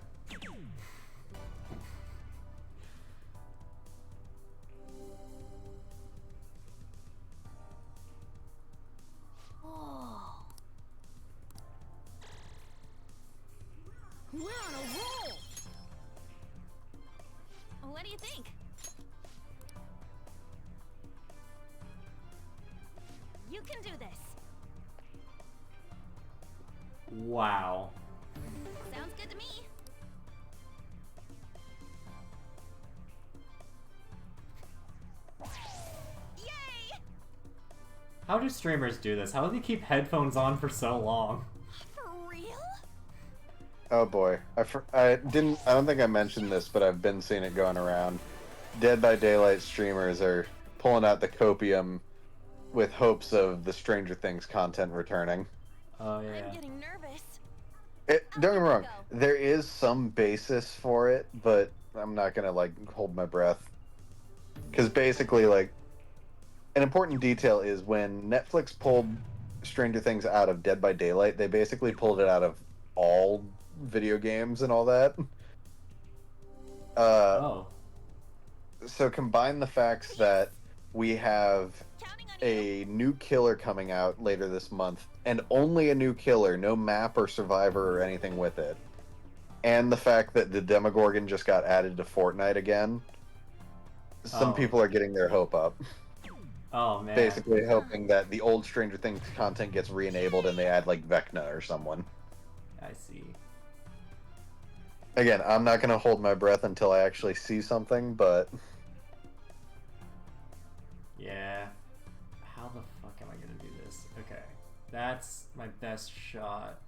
Oh. We're on a roll. What do you think? You can do this. Wow. Sounds good to me. Yay! How do streamers do this? How do they keep headphones on for so long? For real? Oh boy, I don't think I mentioned this, but I've been seeing it going around. Dead by Daylight streamers are pulling out the copium with hopes of the Stranger Things content returning. Oh yeah. I'm getting nervous. Don't get me wrong, there is some basis for it, but I'm not gonna like hold my breath. Because basically, like, an important detail is when Netflix pulled Stranger Things out of Dead by Daylight, they basically pulled it out of all video games and all that. Oh. So combine the facts that we have a new killer coming out later this month, and only a new killer, no map or survivor or anything with it, and the fact that the Demogorgon just got added to Fortnite again. Some people are getting their hope up. Oh man. Basically hoping that the old Stranger Things content gets re-enabled and they add like Vecna or someone. I see. Again, I'm not gonna hold my breath until I actually see something, but Yeah. How the fuck am I gonna do this? Okay. That's my best shot.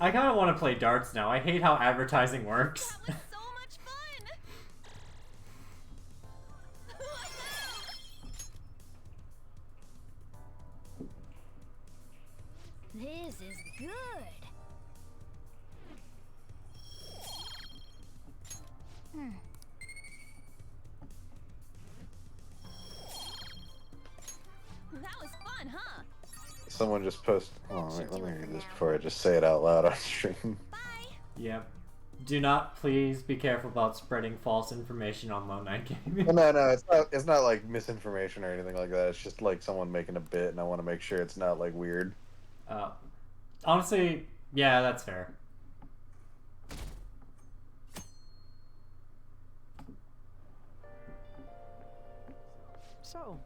I kinda wanna play darts now. I hate how advertising works. That was so much fun! This is good. That was fun, huh? someone just posted. Oh wait, let me read this before I just say it out loud on stream. Yep. Do not please be careful about spreading false information on Lone Knight Gaming. Well, no, it's not like misinformation or anything like that. It's just like someone making a bit, and I want to make sure it's not like weird. Honestly, yeah, that's fair. So,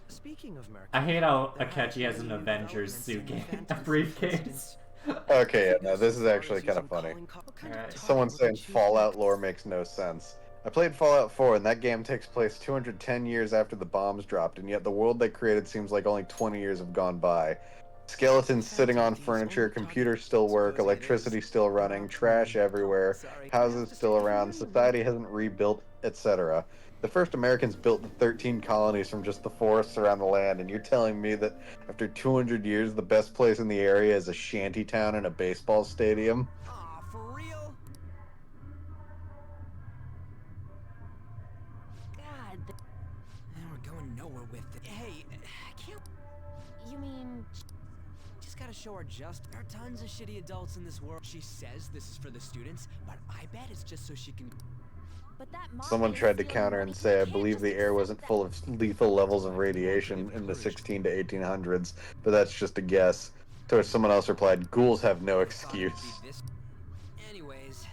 speaking of Mercury, I hate how there Akechi has been an Avengers developments suit in game, a Phantom Thieves, for briefcase. instance. Okay, yeah, no, this is actually kind of funny. Alright. Someone's saying Fallout lore makes no sense. I played Fallout 4, and that game takes place 210 years after the bombs dropped, and yet the world they created seems like only 20 years have gone by. Skeletons sitting on furniture, computers still work, electricity still running, trash everywhere, houses still around, society hasn't rebuilt, etc. The first Americans built the 13 colonies from just the forests around the land, and you're telling me that after 200 years, the best place in the area is a shanty town and a baseball stadium? Aw, for real? God, We're going nowhere with it. Hey, can't you mean just gotta show her just. There are tons of shitty adults in this world. She says this is for the students, but I bet it's just so she can. but that Someone mafia tried to stealing counter money, and say, we I can't believe just the air accept wasn't that. full of lethal levels of radiation in the 16 to 1800s, but that's just a guess. To which someone else replied, ghouls have no excuse. Anyways,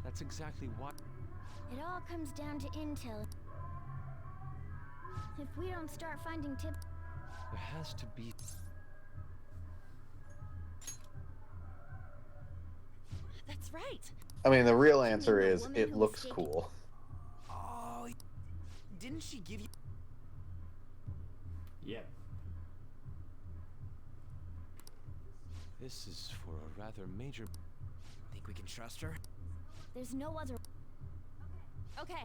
that's exactly why. It all comes down to intel. If we don't start finding tips, There has to be. that's right. I mean, the real answer that is, woman it who was looks staking- cool. Oh, didn't she give you? Yep. This is for a rather major. Think we can trust her? There's no other. Okay.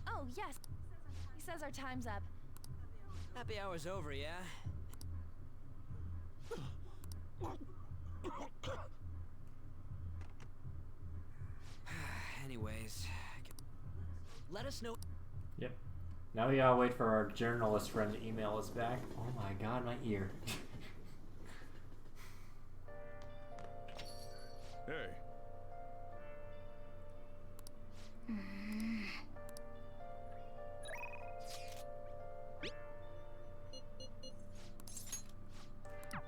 Oh, yes. He says our time's up. Happy hour's over, yeah? Anyways, let us know. Yep. Now we gotta wait for our journalist friend to email us back. Oh my god, my ear. Hey,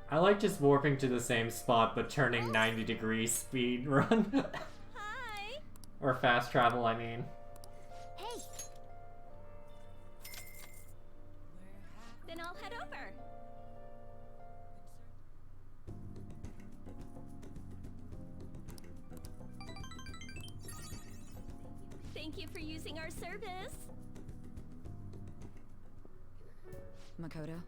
I like just warping to the same spot but turning 90 degrees speed run. Hi. Or fast travel, I mean. Hey. Then I'll head over. Thank you for using our service. Makoto?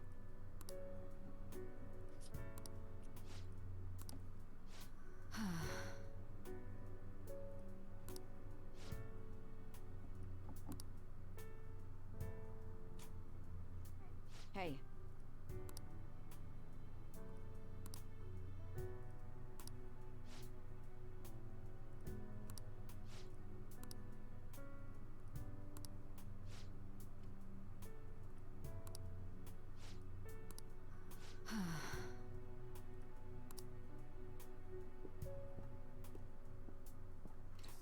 Hey.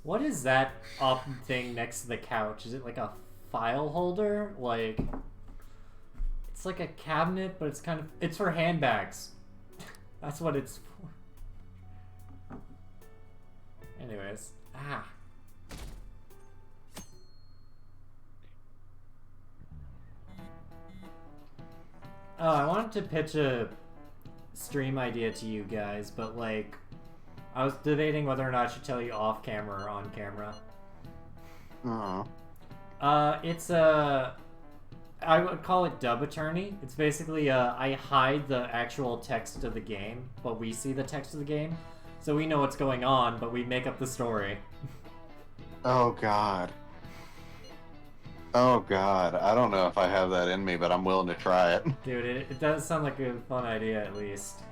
What is that up thing next to the couch? Is it like a file holder? Like, it's like a cabinet, but it's kind of, it's for handbags. That's what it's for. Anyways, Oh, I wanted to pitch a stream idea to you guys, but like, I was debating whether or not I should tell you off camera or on camera. It's a, I would call it Dub Attorney. It's basically I hide the actual text of the game, but we see the text of the game, so we know what's going on, but we make up the story. Oh god. Oh god. I don't know if I have that in me, but I'm willing to try it. Dude, it does sound like a fun idea at least.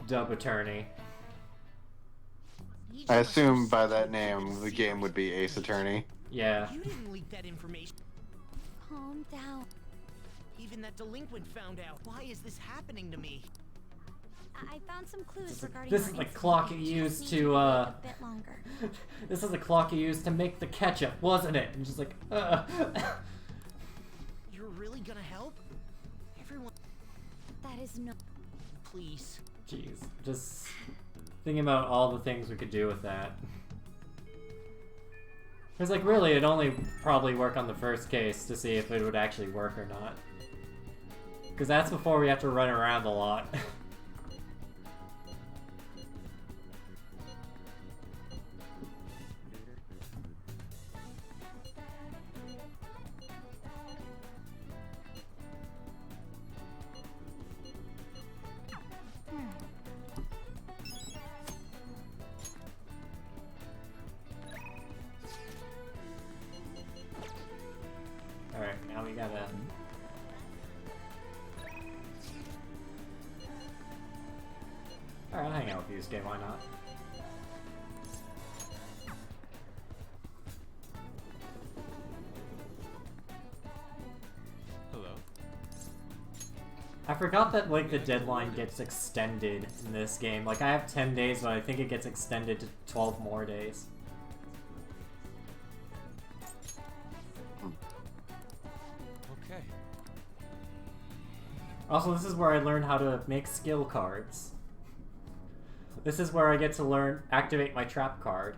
Dub Attorney. I assume by that name, the game would be Ace Attorney. Yeah. You didn't leak that information. Calm down. Even that delinquent found out. Why is this happening to me? I found some clues regarding. This is the clock you used to, a bit longer. This is the clock you used to make the ketchup, wasn't it? And just like, You're really gonna help? Everyone. That is no. Please. Jeez, just Thinking about all the things we could do with that. Because, like, really, it'd only probably work on the first case to see if it would actually work or not. Because that's before we have to run around a lot. Alright, now we gotta... Alright, I'll hang out with you, Skate, why not? Hello. I forgot that, like, the deadline gets extended in this game. Like, I have 10 days, but I think it gets extended to 12 more days. Okay. Also, this is where I learn how to make skill cards. This is where I get to activate my trap card.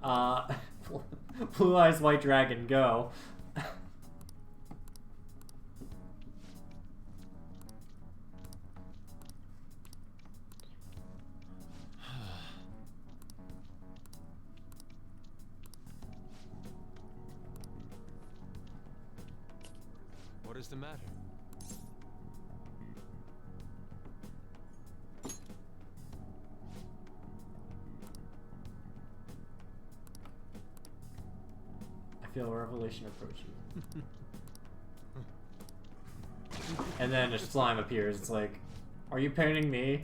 Blue Eyes White Dragon, go. What is the matter? I feel a revelation approaching. And then a slime appears. It's like, are you painting me?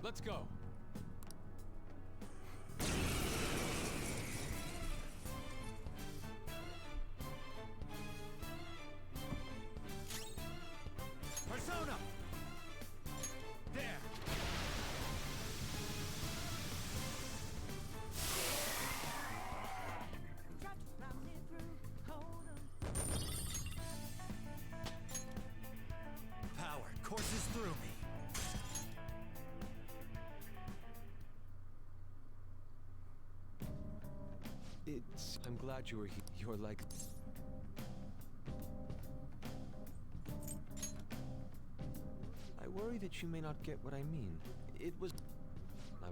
Let's go. Persona! There! Power courses through me. I'm glad you were here. You're like... I worry that you may not get what I mean. I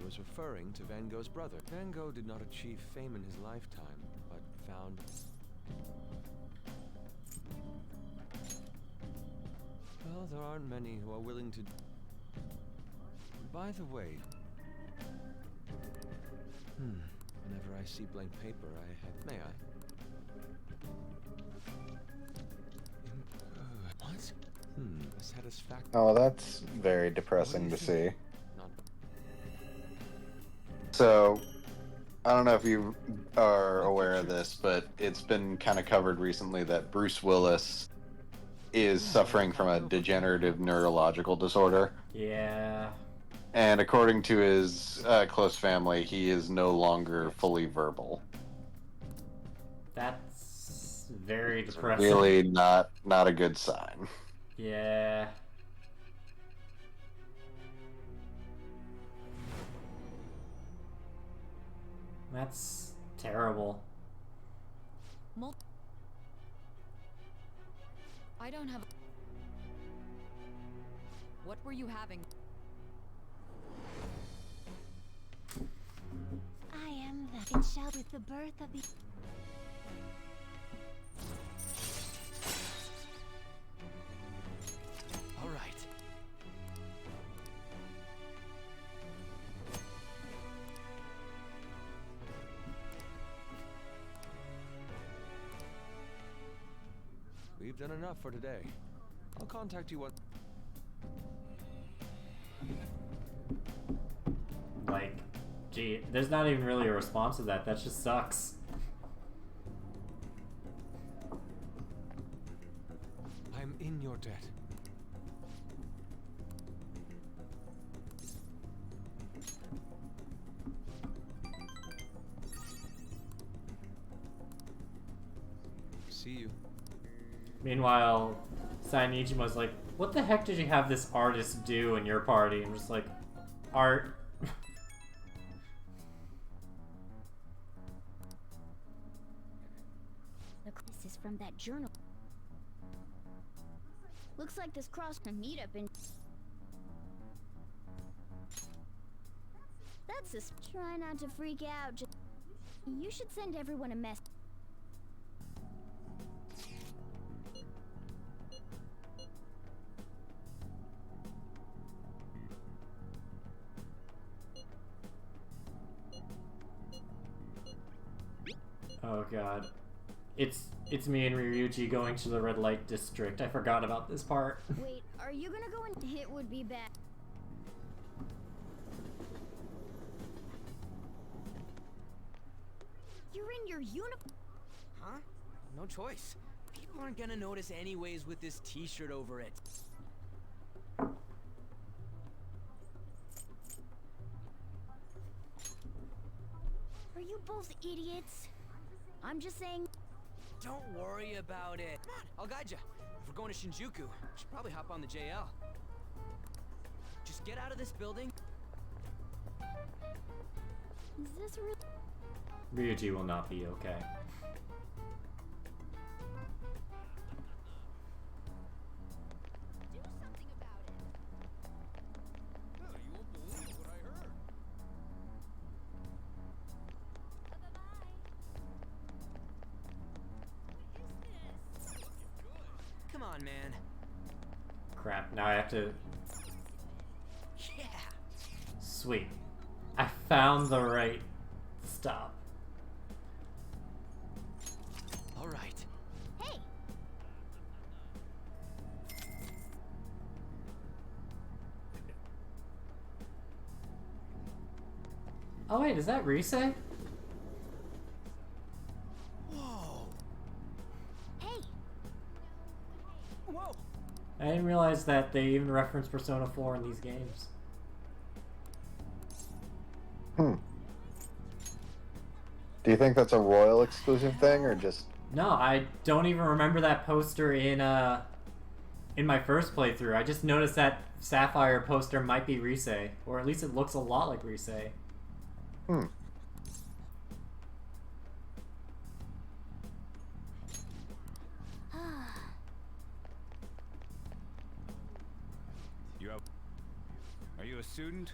was referring to Van Gogh's brother. Van Gogh did not achieve fame in his lifetime, but found... Well, there aren't many who are willing to... By the way... Whenever I see blank paper, May I? What? Satisfactory. Oh, that's very depressing to see. Not... So, I don't know if you are aware of this, but it's been kind of covered recently that Bruce Willis is suffering from a degenerative neurological disorder. Yeah. And according to his close family, he is no longer fully verbal. That's very depressing. Really not a good sign. Yeah. That's terrible. I don't have... What were you having? I am the... It shall with the birth of the... All right. We've done enough for today. I'll contact you once. Like, gee, there's not even really a response to that. That just sucks. I'm in your debt. See you. Meanwhile, Sainichima's like, What the heck did you have this artist do in your party? And just like, art. This is from that journal. Looks like this cross a meetup in. That's this. Try not to freak out. Just you should send everyone a message. Oh god. It's me and Ryuji going to the red light district. I forgot about this part. Wait, are you gonna go in? It would be bad. You're in your uniform. Huh? No choice. People aren't gonna notice anyways with this t-shirt over it. Are you both idiots? I'm just saying. Don't worry about it. Come on, I'll guide you. If we're going to Shinjuku, we should probably hop on the JL. Just get out of this building. Is this real? Ryuji will not be okay. Do something about it. Well, you won't believe what I heard. Come on, man. Crap, now I have to... Yeah. Sweet. I found the right stop. All right. Hey. Oh wait, is that Rise? Whoa. Hey. Whoa. I didn't realize that they even reference Persona 4 in these games. Do you think that's a Royal exclusive thing, or just... No, I don't even remember that poster in my first playthrough. I just noticed that Sapphire poster might be Rise, or at least it looks a lot like Rise. Are you a student?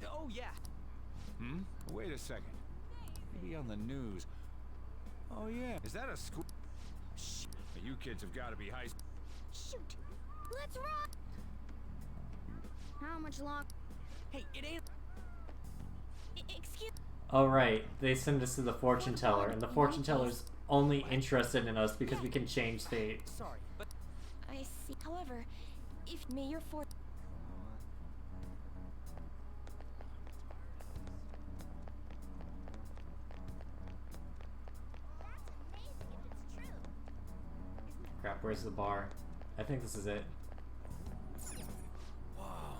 Oh, yeah. Wait a second. Maybe on the news. Oh yeah. Is that a school? Shh. You kids have got to be high. Shoot. Let's rock. How much longer? Hey, it ain't. Excuse. Oh right, they send us to the fortune teller, and the fortune teller's only interested in us because we can change fate. Sorry, but I see. However, if may your fort. Crap, where's the bar? I think this is it. whoa,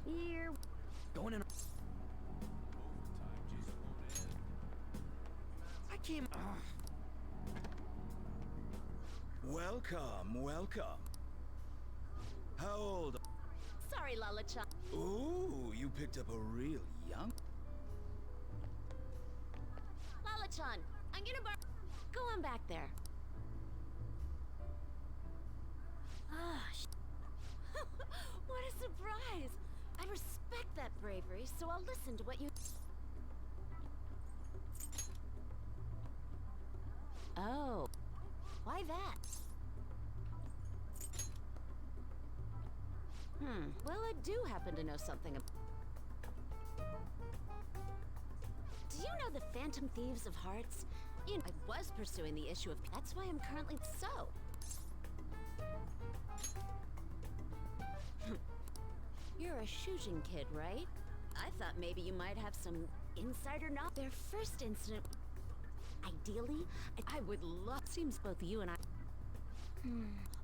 man. Here. Going in. I came. Welcome, welcome. How old? Sorry, Lala-chan. Ooh, you picked up a real young. Lala-chan, I'm gonna go on back there. Ah, what a surprise! I respect that bravery, so I'll listen to what you. Oh, why that? Well, I do happen to know something. Do you know the Phantom Thieves of Hearts? You know, I was pursuing the issue of. That's why I'm currently so. You're a Shujin kid, right? I thought maybe you might have some insider knowledge. Their first incident. Ideally, I would love. Seems both you and I.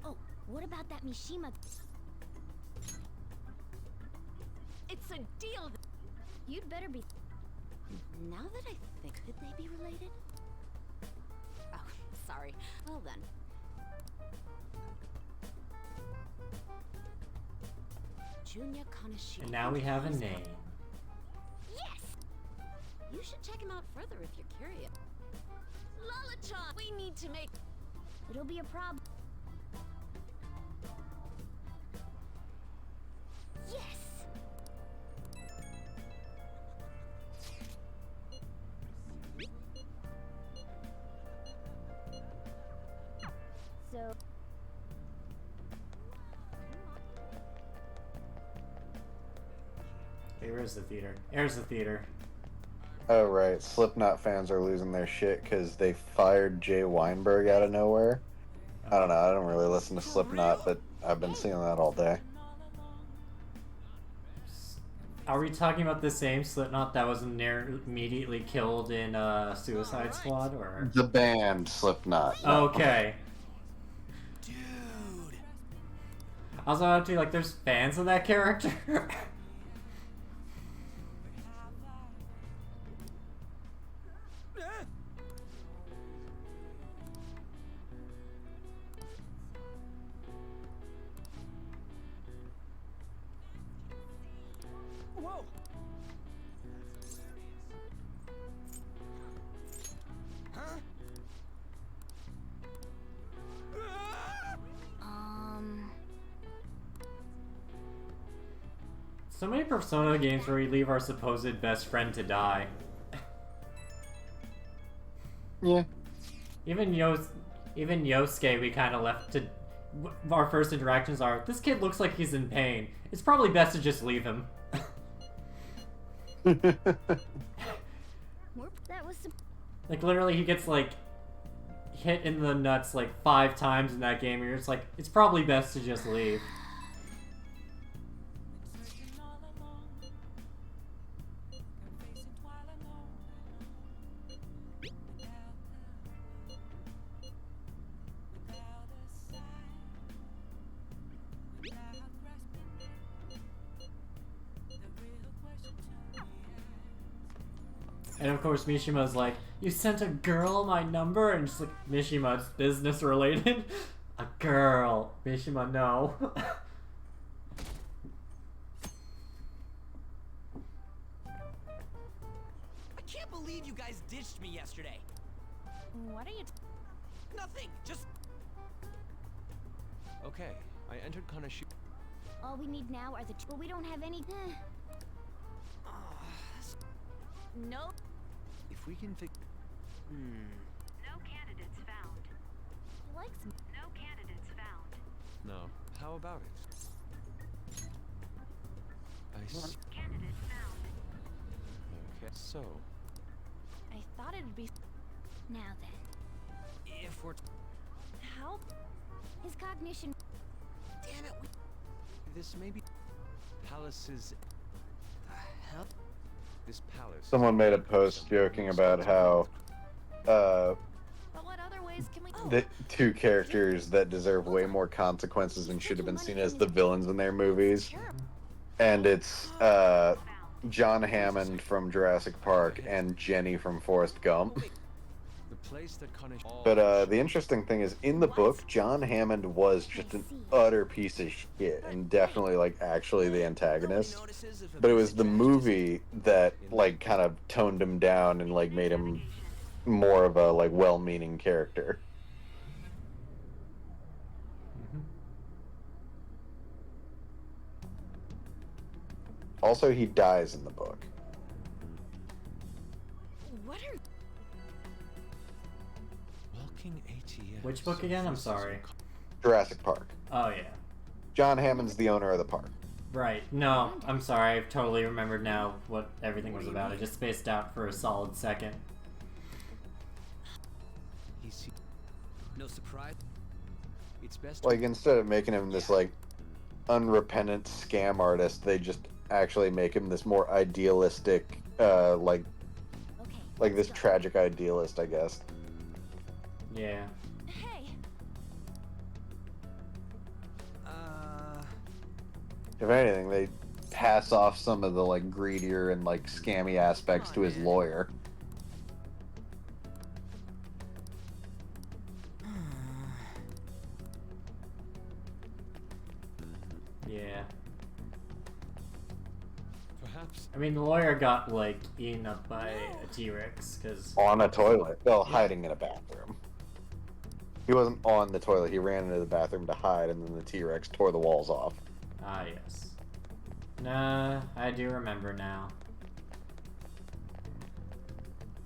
Oh, what about that Mishima? It's a deal. You'd better be. Now that I think, could they be related? sorry. Well then. Junya Kanashi. And now we have a name. Yes! You should check him out further if you're curious. Lala-chan! We need to make... It'll be a problem. Yes! So... Hey, where's the theater? Here's the theater. Oh right, Slipknot fans are losing their shit because they fired Jay Weinberg out of nowhere. I don't know. I don't really listen to Slipknot, but I've been seeing that all day. Are we talking about the same Slipknot that was immediately killed in Suicide Squad, or? The band Slipknot. No. Okay. Dude. I was about to be like, there's fans of that character. Whoa! Huh? So many Persona games where we leave our supposed best friend to die. Yeah. Even Yosuke, we kind of left to... Our first interactions are, this kid looks like he's in pain. It's probably best to just leave him. That was... Like, literally, he gets, like, hit in the nuts, like, 5 times in that game, and you're just like, it's probably best to just leave. And of course Mishima's like, you sent a girl my number? And just like, Mishima, it's business related. A girl. Mishima, no. I can't believe you guys ditched me yesterday. What are you... Nothing, just... Okay, I entered Kanashi. All we need now are the... But we don't have any... Nope. If we can fix... No candidates found. He likes me. No candidates found. No. How about it? I see. Candidate found. Okay, so... I thought it'd be... Now then. If we're... How? His cognition... Damn it, This may be... Palace's... hell? This palace... Someone made a post joking about how But what other ways can we... the two characters that deserve way more consequences and should have been seen as the villains in their movies. And it's John Hammond from Jurassic Park and Jenny from Forrest Gump. The place that Kanashi... But the interesting thing is, in the book, John Hammond was just an utter piece of shit and definitely, like, actually the antagonist. But it was the movie that, like, kind of toned him down and, like, made him more of a, like, well-meaning character. Also, he dies in the book. What are... Walking ATM. Which book again? I'm sorry. Jurassic Park. Oh, yeah. John Hammond's the owner of the park. Right. No, I'm sorry. I've totally remembered now what everything was about. I just spaced out for a solid second. No surprise. It's best. Like, instead of making him this, like, unrepentant scam artist, they just actually make him this more idealistic, like this tragic idealist, I guess. Yeah. Hey. If anything, they pass off some of the, like, greedier and, like, scammy aspects to his lawyer. perhaps. I mean, the lawyer got, like, eaten up by a T-Rex, because... On a toilet. Well, hiding in a bathroom. He wasn't on the toilet. He ran into the bathroom to hide, and then the T-Rex tore the walls off. Ah, yes. Nah, I do remember now.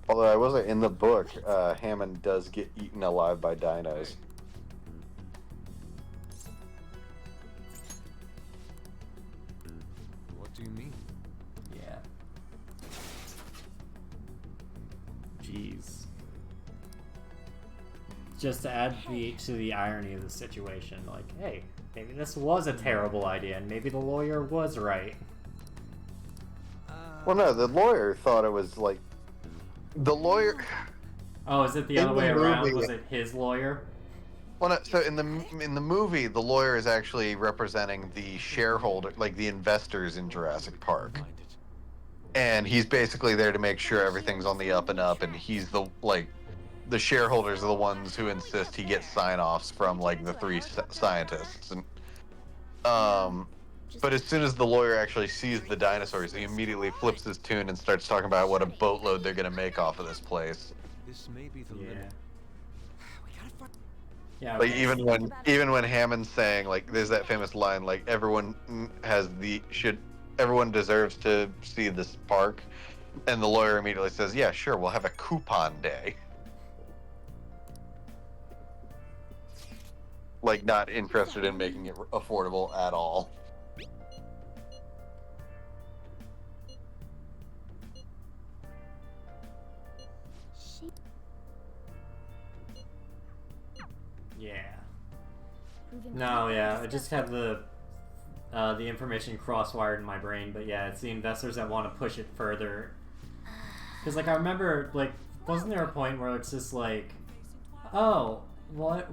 Although I wasn't in the book, Hammond does get eaten alive by dinos. What do you mean? Yeah. Jeez. Just to add to the irony of the situation, like, hey, maybe this was a terrible idea, and maybe the lawyer was right. Well, no, the lawyer thought it was like... The lawyer... Oh, is it the In other way the around? movie- Was it his lawyer? Well, no, so in the movie, the lawyer is actually representing the shareholder, like the investors in Jurassic Park, and he's basically there to make sure everything's on the up and up. And he's the shareholders are the ones who insist he gets sign-offs from like the three scientists. And but as soon as the lawyer actually sees the dinosaurs, he immediately flips his tune and starts talking about what a boatload they're gonna make off of this place. This may be the limit. Yeah. Like Okay. even when Hammond's saying like there's that famous line like everyone everyone deserves to see this park, and the lawyer immediately says, yeah, sure, we'll have a coupon day. Like not interested in making it affordable at all. Yeah. No, yeah, I just have the information cross-wired in my brain, but yeah, it's the investors that want to push it further. Because, like, I remember, like, wasn't there a point where it's just like, oh, what?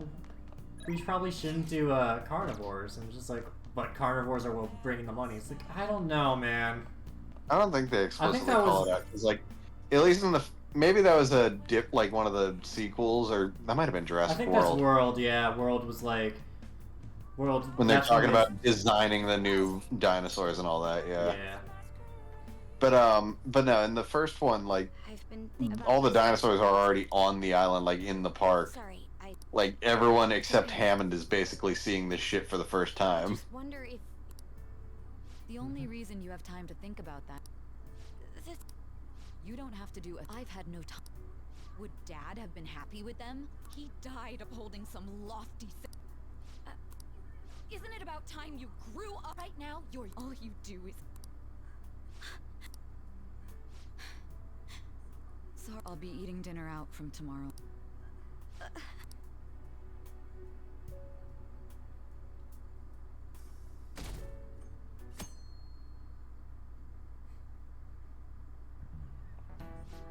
We probably shouldn't do carnivores, and just like, but carnivores are what bringing the money. It's like, I don't know, man. I don't think they explicitly that call was- it out. It's like, at least in the maybe that was a dip, like one of the sequels, or that might have been I Jurassic think World. that's World, yeah. World was like, World. When they're that's talking they- about designing the new dinosaurs and all that, yeah. Yeah. But no, in the first one, like I've been thinking about all the this. dinosaurs are already on the island, like in the park. Sorry, I Like everyone except Hammond is basically seeing this shit for the first time. just wonder if The only reason you have time to think about that, you don't have to do it. I've had no time. Would Dad have been happy with them? He died upholding some lofty isn't it about time you grew up? Right now, all you do is... So I'll be eating dinner out from tomorrow.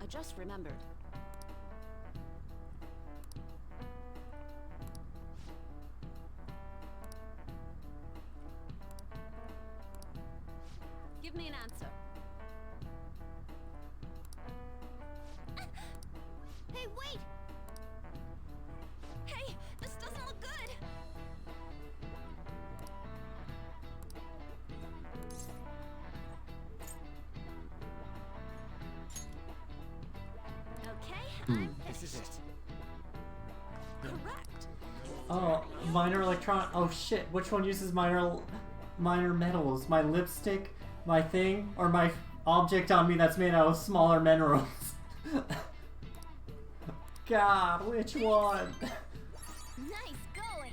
I just remembered. Give me an answer. Hey, wait! Hey, this doesn't look good! Okay, I'm This is it. correct. Oh, minor electron. Oh shit! Which one uses minor metals? My lipstick, my thing, or my object on me that's made out of smaller minerals? God, which one? Nice going.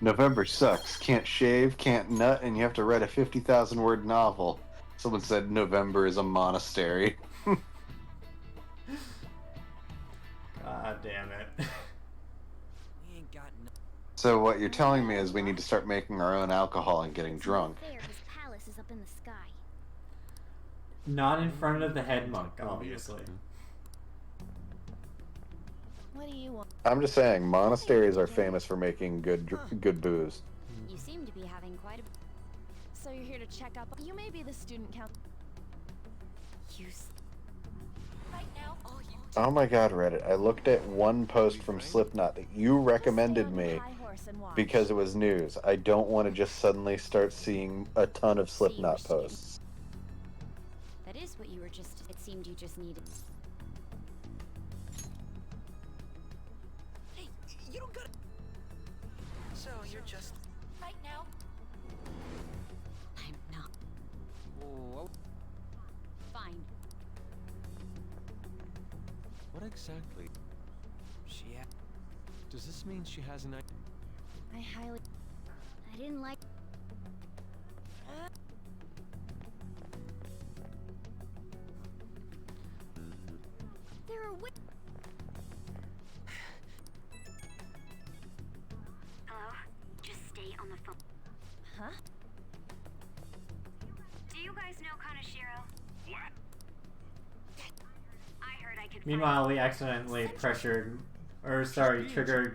November sucks. Can't shave, can't nut, and you have to write a 50,000 word novel. Someone said November is a monastery. God damn it. We ain't got no. So what you're telling me is we need to start making our own alcohol and getting It's drunk. not fair, his palace is up in the sky. Not in front of the head monk, obviously. What do you want? I'm just saying, monasteries are famous for making good booze. You seem to be having quite a... So you're here to check up... You may be the student council... Right now, all you Oh my god, Reddit, I looked at one post from Slipknot that you recommended me, High horse and why? because it was news. I don't want to just suddenly start seeing a ton of Slipknot posts. That is what you were just. It seemed you just needed. Hey, you don't gotta. So you're just Right now. I'm not. Whoa. Fine. What exactly? Does this mean she has an idea? I didn't like. There are Hello? Just stay on the phone. Huh? Do you guys know Kaneshiro? What? I heard I could. Meanwhile, we accidentally triggered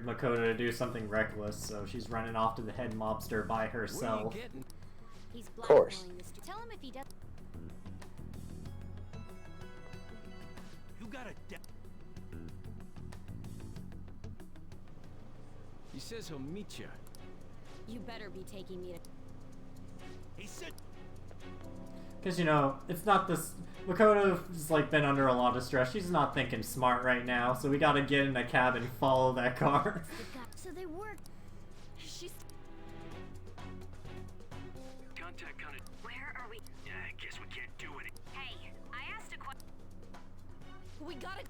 Makoto to do something reckless, so she's running off to the head mobster by herself. He's Of course. blackmailing this. Tell him if he does. You got a He says he'll meet you. You better be taking me to. He said. Because, you know, it's not this... Makoto's, like, been under a lot of stress. She's not thinking smart right now, so we gotta get in a cab and follow that car. So they worked. She's. Contact kind of. Where are we? Yeah, I guess we can't do it. Hey, I asked a question. We gotta.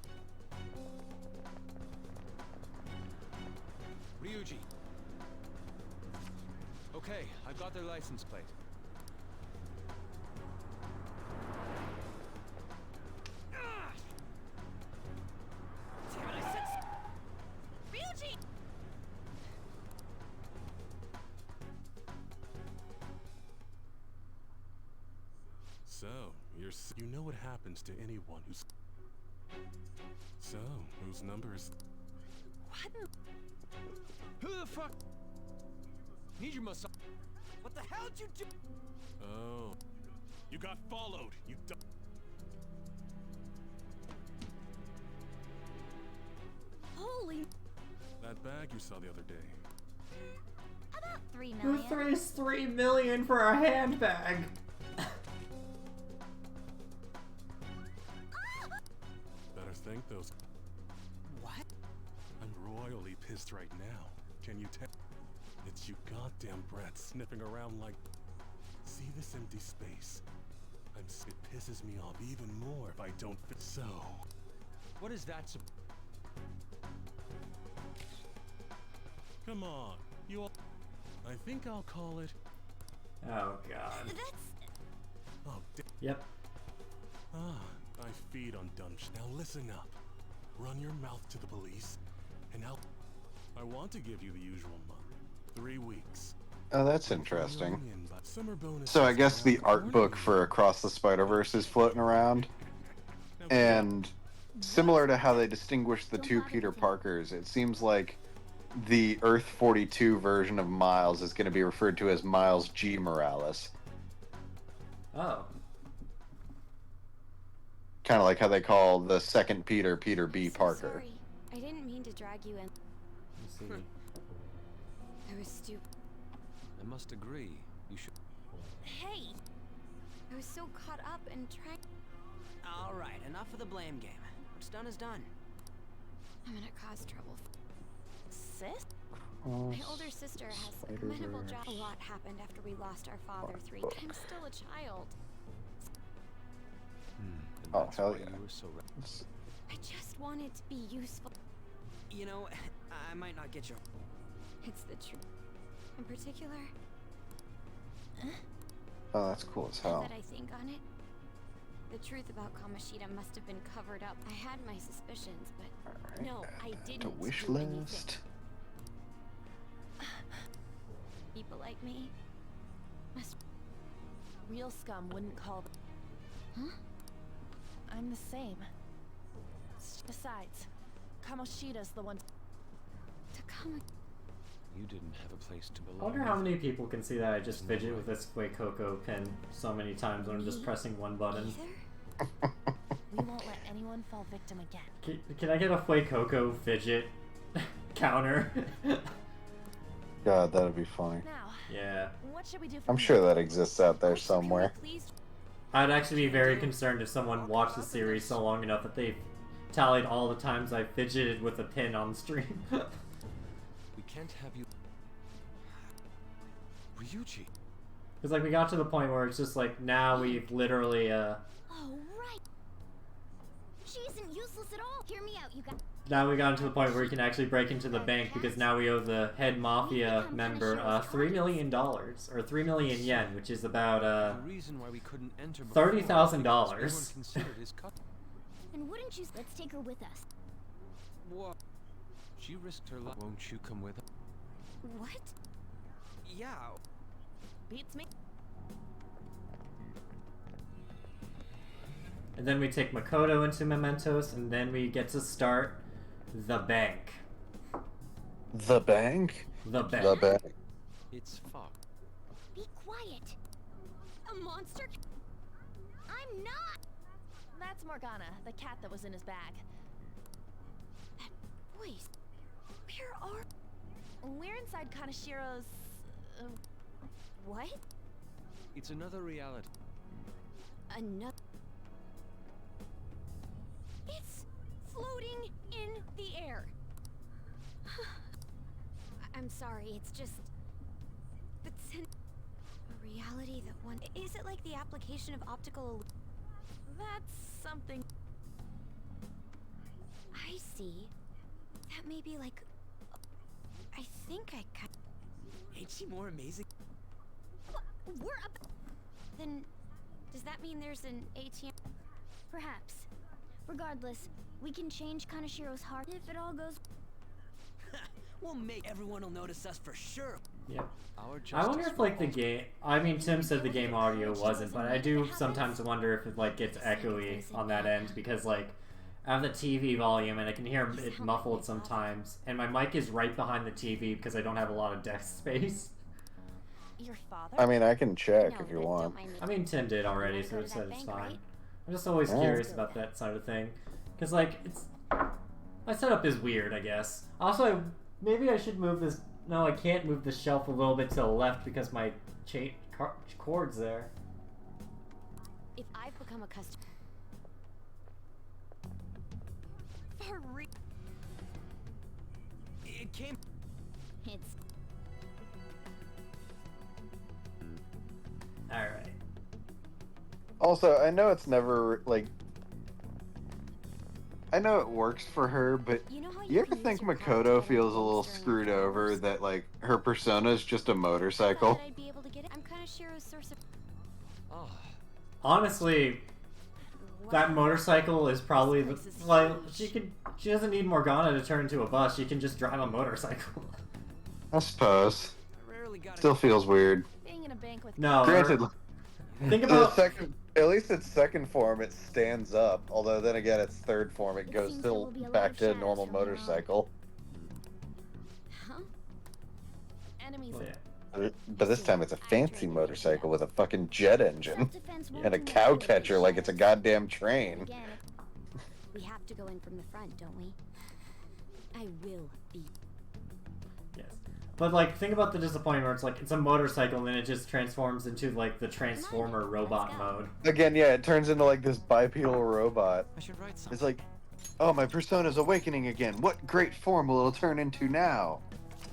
Ryuji. Okay, I got their license plate. Ryuji! So, you know what happens to anyone who's... So, whose number is... What? Who the fuck? Need your massage. What the hell did you do? Oh. You got followed, you dumb... Holy. That bag you saw the other day. About 3 Who million. throws 3 million for a handbag? Better thank those... What? I'm royally pissed right now. Can you tell? It's you goddamn brats sniffing around like... See this empty space? It pisses me off even more if I don't fit. So... What is that? Come on, you all... I think I'll call it... Oh, God. Oh, Yep. I feed on dumb Now listen up. Run your mouth to the police, and I want to give you the usual month. 3 weeks. Oh, that's interesting. Summer bonus. So I guess the art book for Across the Spider-Verse is floating around. And similar to how they distinguish the two Peter Parkers, it seems like the Earth 42 version of Miles is going to be referred to as Miles G. Morales. Oh. Kind of like how they call the second Peter, Peter B. Parker. Sorry. I didn't mean to drag you in. Let's see. I was stupid. I must agree. You should. Hey! I was so caught up in trying. All right, enough of the blame game. What's done is done. I'm gonna cause trouble. Sis? My older sister has a commendable job. A lot happened after we lost our father 3 times. I'm still a child. Oh, hell yeah. You were so I just wanted to be useful. You know, I might not get your. It's the truth. In particular, Oh, that's cool as now hell. that I think on it, the truth about Kamoshida must have been covered up. I had my suspicions, but Alright, no, I didn't to wish do anything. list. People like me must. Real scum wouldn't call them. Huh? I'm the same. Besides, Kamoshida's the one To come. You didn't have a place to I belong. wonder how many people can see that I just fidget with this Fuecoco pin so many times when I'm just pressing one button. We won't let anyone fall victim again. Can I get a Fuecoco fidget counter? God, that'd be funny. Now, Yeah. what should we do from I'm here? sure that exists out there somewhere. I'd actually be very concerned if someone watched the series so long enough that they've tallied all the times I fidgeted with a pin on stream. We can't have you. Ryuji. Because like we got to the point where it's just like now we've literally Oh, right. She isn't useless at all. Hear me out, you guys. now we got to the point where we can actually break into the bank because now we owe the head mafia member $3 million or 3 million yen, which is about The reason why we couldn't enter before $30,000. is because we weren't considered his cut. And wouldn't you? Let's take her with us. What? She risked her life. Won't you come with her? What? Yeah. Beats me. And then we take Makoto into Mementos, and then we get to start the bank. The bank? The bank. The bank. It's fog. Be quiet. A monster? I'm not. That's Morgana, the cat that was in his bag. That voice. Where are? We're inside Kanashiro's... What? It's another reality. Another. It's floating in the air. I'm sorry, it's just. It's in a reality that one. Is it like the application of optical? That's something. I see. That may be like. I think I cut. Ain't she more amazing? We're up. Then, does that mean there's an ATM? Perhaps. Regardless, we can change Kanashiro's heart if it all goes. We'll make everyone will notice us for sure. Yeah. Our I wonder if like the game. I mean, Tim said the game audio wasn't, but I do sometimes wonder if it like gets echoey on that end because like I have the TV volume and I can hear it muffled sometimes, and my mic is right behind the TV because I don't have a lot of desk space. Your father? I mean, I can check if you want. I mean, Tim did already, so it said it's fine. I'm just always curious about that side of thing, because like it's my setup is weird, I guess. Also, maybe I should move this. No, I can't move the shelf a little bit to the left because my cord's there. If I've become a customer. It came. It's. Alright. Also, I know it's never, like... I know it works for her, but you ever think Makoto feels a little screwed over that, like, her persona is just a motorcycle? I'd be able to get it. I'm Kanashiro's source of. Oh. Honestly, that motorcycle is probably the, like she doesn't need Morgana to turn into a bus. She can just drive a motorcycle. I suppose. Still feels weird. Being in a bank with. No. Granted, Think about at least its second form, it stands up. Although then again, its third form, it goes still back to a normal motorcycle. Huh? Enemies. Oh, yeah. But this time it's a fancy motorcycle with a fucking jet engine and a cow catcher like it's a goddamn train. Again, we have to go in from the front, don't we? I will be. Yes. But like, think about the disappointment where it's like it's a motorcycle and then it just transforms into like the Transformer robot mode. Again, yeah, it turns into like this bipedal robot. I should write something. It's like, oh, my persona's awakening again. What great form will it turn into now?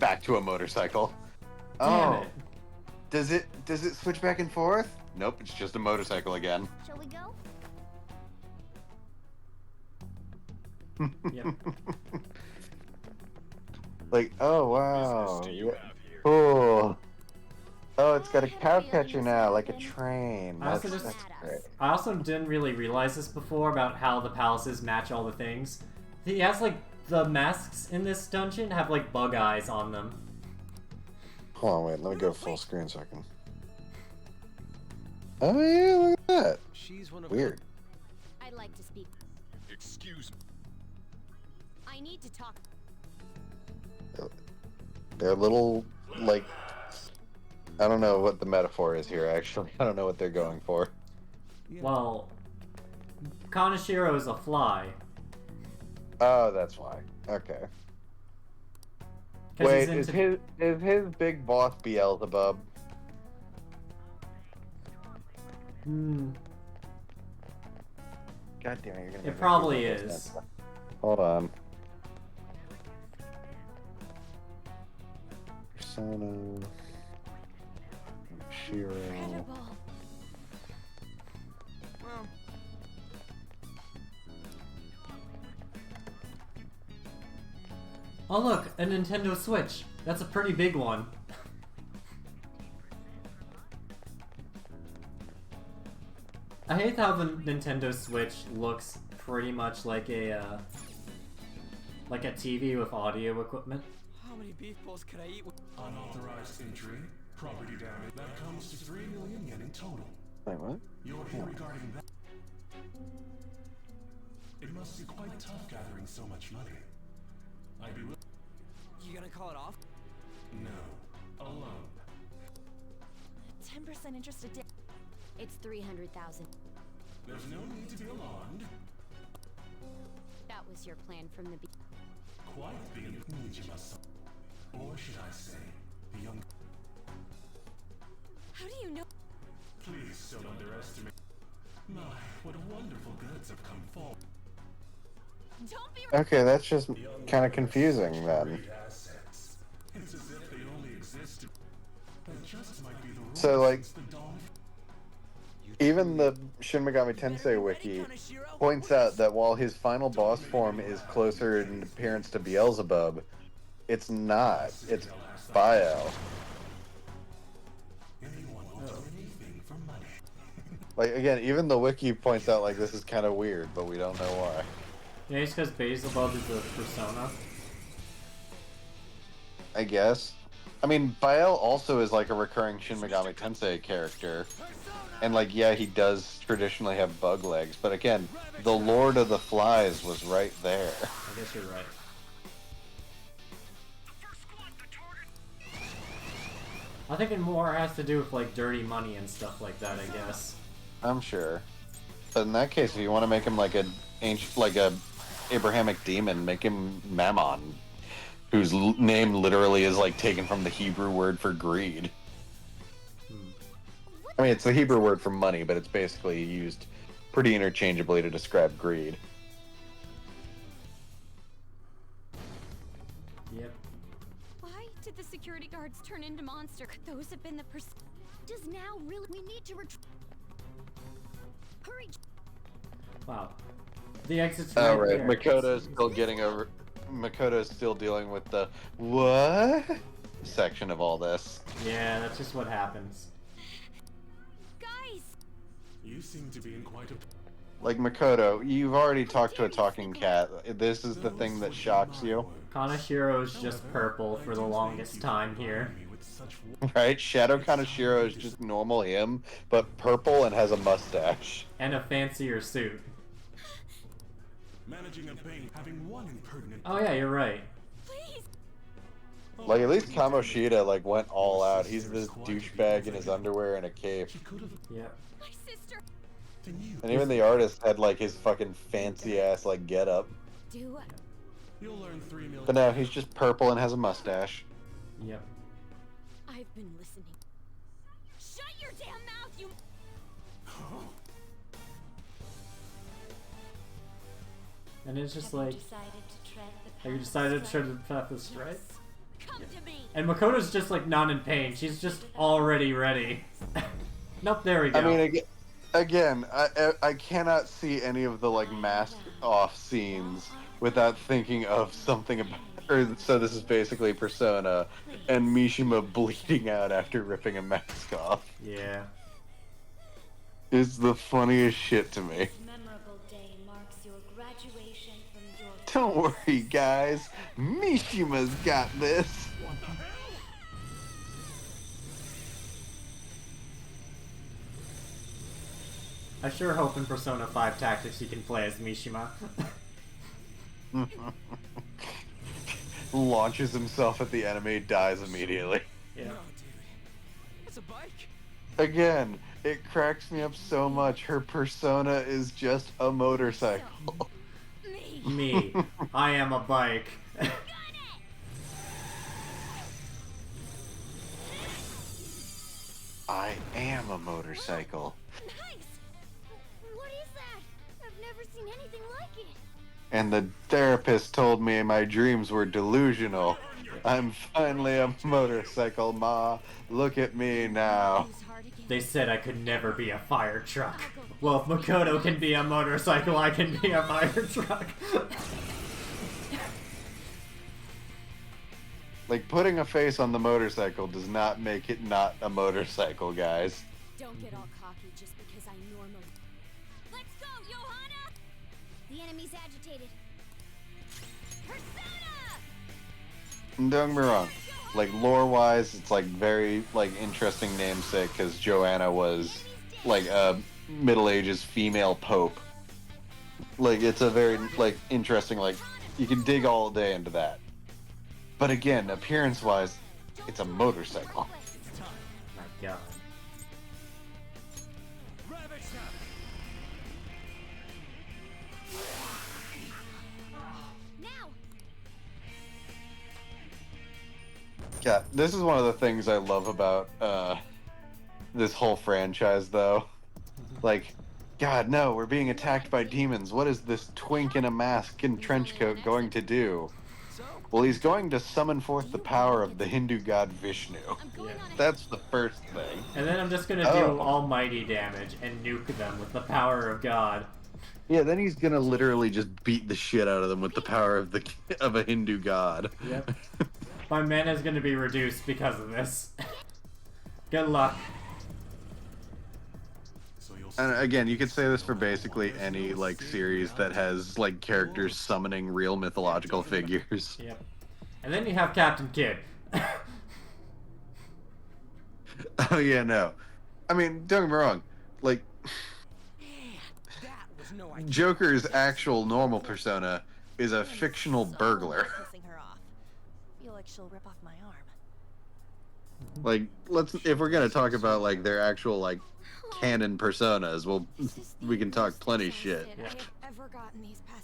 Back to a motorcycle. Damn Oh, does it switch back and forth? Nope, it's just a motorcycle again. Shall we go? Yep. Like, oh wow, cool. Oh, it's got a cow catcher now, like a train. I also That's just- great. I also didn't really realize this before about how the palaces match all the things. He has like the masks in this dungeon have like bug eyes on them. Hold on, wait, let me go full screen so I can. Oh yeah, look at that. She's one of Weird. I'd like to speak. Excuse me. I need to talk. They're little, like, I don't know what the metaphor is here, actually. I don't know what they're going for. Well, Kanashiro is a fly. Oh, that's why. Okay. Wait, is his big boss Beelzebub? Hmm. God damn it, you're gonna It make me probably Google this is. now. Hold on. Persona. Shiro. Incredible. Well, Oh look, a Nintendo Switch. That's a pretty big one. I hate how the Nintendo Switch looks pretty much like a TV with audio equipment. how many beef bowls could I eat with... Unauthorized entry, property damage. That comes to 3 million yen in total. Wait, what? You're here regarding that. It must be quite tough gathering so much money. I'd be willing. You gonna call it off? No. Alone. 10% interest a day. It's 300,000. There's no need to be alarmed. That was your plan from the beginning. Quite the Nijima-san. Or should I say, the young... How do you know? Please don't underestimate. My, what wonderful goods have come forward. Don't be. Okay, that's just kind of confusing then. Great assets. It's as if they only existed. That just might be the So, like, since the dawn. even the Shin Megami Tensei wiki points out that while his final boss form is closer in appearance to Beelzebub, it's not. It's Bio. Anyone will do anything for money. Like, again, even the wiki points out, like, this is kind of weird, but we don't know why. Yeah, it's because Beelzebub is a persona. I guess. I mean, Bael also is, like, a recurring Shin Megami Tensei character. And, like, yeah, he does traditionally have bug legs, but again, the Lord of the Flies was right there. I guess you're right. I think it more has to do with, like, dirty money and stuff like that, I guess. I'm sure. But in that case, if you want to make him like a ancient, like a Abrahamic demon, make him Mammon, whose name literally is like taken from the Hebrew word for greed. I mean, it's the Hebrew word for money, but it's basically used pretty interchangeably to describe greed. Yep. Why did the security guards turn into monster? Could those have been the Does now really? We need to hurry. Wow. The exit's Oh, right right. there. Makoto's still getting over. Makoto's still dealing with the what section of all this. Yeah, that's just what happens. guys? You seem to be in quite a... Like, Makoto, you've already talked to a talking cat. This is the thing that shocks you. Kanashiro's just purple for the longest time here. Right? Shadow Kanashiro is just normal him, but purple and has a mustache. And a fancier suit. Managing a bank, having one impertinent... Oh yeah, you're right. Please. Like, at least Kamoshida, like, went all out. He's this douchebag in his underwear and a cape. Yep. My sister. And even the artist had, like, his fucking fancy-ass, like, get-up. Do You'll learn 3 million. But no, he's just purple and has a mustache. Yep. I've been listening. Shut your damn mouth, you. And it's just like, have you decided to tread the path of strife? Come to me. And Makoto's just like not in pain. She's just already ready. Nope, there we go. I mean, again, I cannot see any of the, like, mask-off scenes without thinking of something about... So this is basically Persona, and Mishima bleeding out after ripping a mask off. Yeah. Is the funniest shit to me. Memorable day marks your graduation from your... Don't worry, guys. Mishima's got this. I sure hope in Persona 5 Tactics you can play as Mishima. Launches himself at the enemy, dies immediately. Yeah. No, dude. It's a bike. Again, it cracks me up so much. Her persona is just a motorcycle. Me. I am a bike. I am a motorcycle. Nice! What is that? I've never seen anything like it. And the therapist told me my dreams were delusional. I'm finally a motorcycle, Ma. Look at me now. They said I could never be a fire truck. Well, if Makoto can be a motorcycle, I can be a fire truck. Like, putting a face on the motorcycle does not make it not a motorcycle, guys. Don't get all cocky just because I normally. Let's go, Johanna! The enemy's agitated. Persona! And don't get me wrong. Like, lore-wise, it's, like, very, like, interesting namesake, because Joanna was, like, a Middle Ages female pope. Like, it's a very, like, interesting, like, you can dig all day into that. But again, appearance-wise, it's a motorcycle. My God. Now! Yeah, this is one of the things I love about this whole franchise, though. Like, God, no, we're being attacked by demons. What is this twink in a mask and trench coat going to do? Well, he's going to summon forth the power of the Hindu god Vishnu. Yeah. That's the first thing. And then I'm just gonna do almighty damage and nuke them with the power of God. Yeah, then he's gonna literally just beat the shit out of them with the power of a Hindu god. Yep. My mana is gonna be reduced because of this. Good luck. And again, you could say this for basically any like series that has like characters summoning real mythological figures. Yep. And then you have Captain Kidd. Oh yeah, no. I mean, don't get me wrong. Like, Joker's actual normal persona is a fictional burglar. Pissing her off. Feel like she'll rip off my arm. Like, if we're gonna talk about like their actual like canon personas, well, we can talk plenty shit.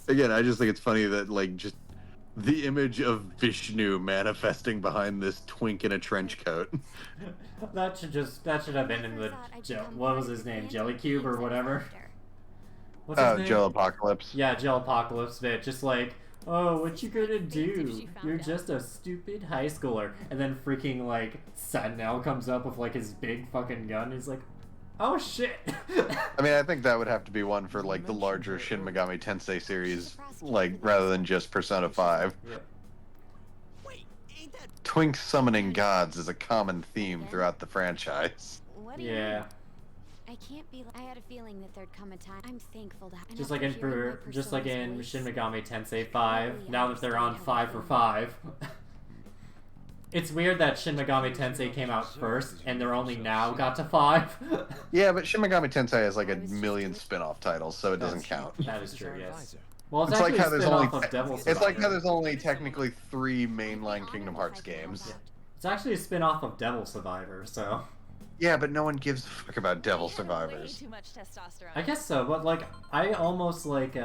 Again, I just think it's funny that like just the image of Vishnu manifesting behind this twink in a trench coat. that should have been in the what was his name, Jelly Cube or whatever. What's his name? Joe Apocalypse. Yeah, Joe Apocalypse bit. Just like, oh, what you gonna do? You're just a stupid high schooler. And then freaking like Sentinel comes up with like his big fucking gun. He's like, oh shit. I mean, I think that would have to be one for like the larger Shin Megami Tensei series, like rather than just Persona 5. Yeah. Twink summoning gods is a common theme throughout the franchise. Yeah. I can't be. I had a feeling that there'd come a time. I'm thankful to. Just like in Shin Megami Tensei 5. Now that they're on 5 for 5. It's weird that Shin Megami Tensei came out first, and they're only now got to 5. Yeah, but Shin Megami Tensei has like a million spin-off titles, so it doesn't count. That is true, yes. Well, it's like actually how a there's spin-off only of Devil Survivor. it's like how there's only technically 3 mainline Kingdom Hearts games. Yeah. It's actually a spin-off of Devil Survivor, so... Yeah, but no one gives a fuck about Devil Survivors. Too much testosterone. I guess so, but like, I almost like,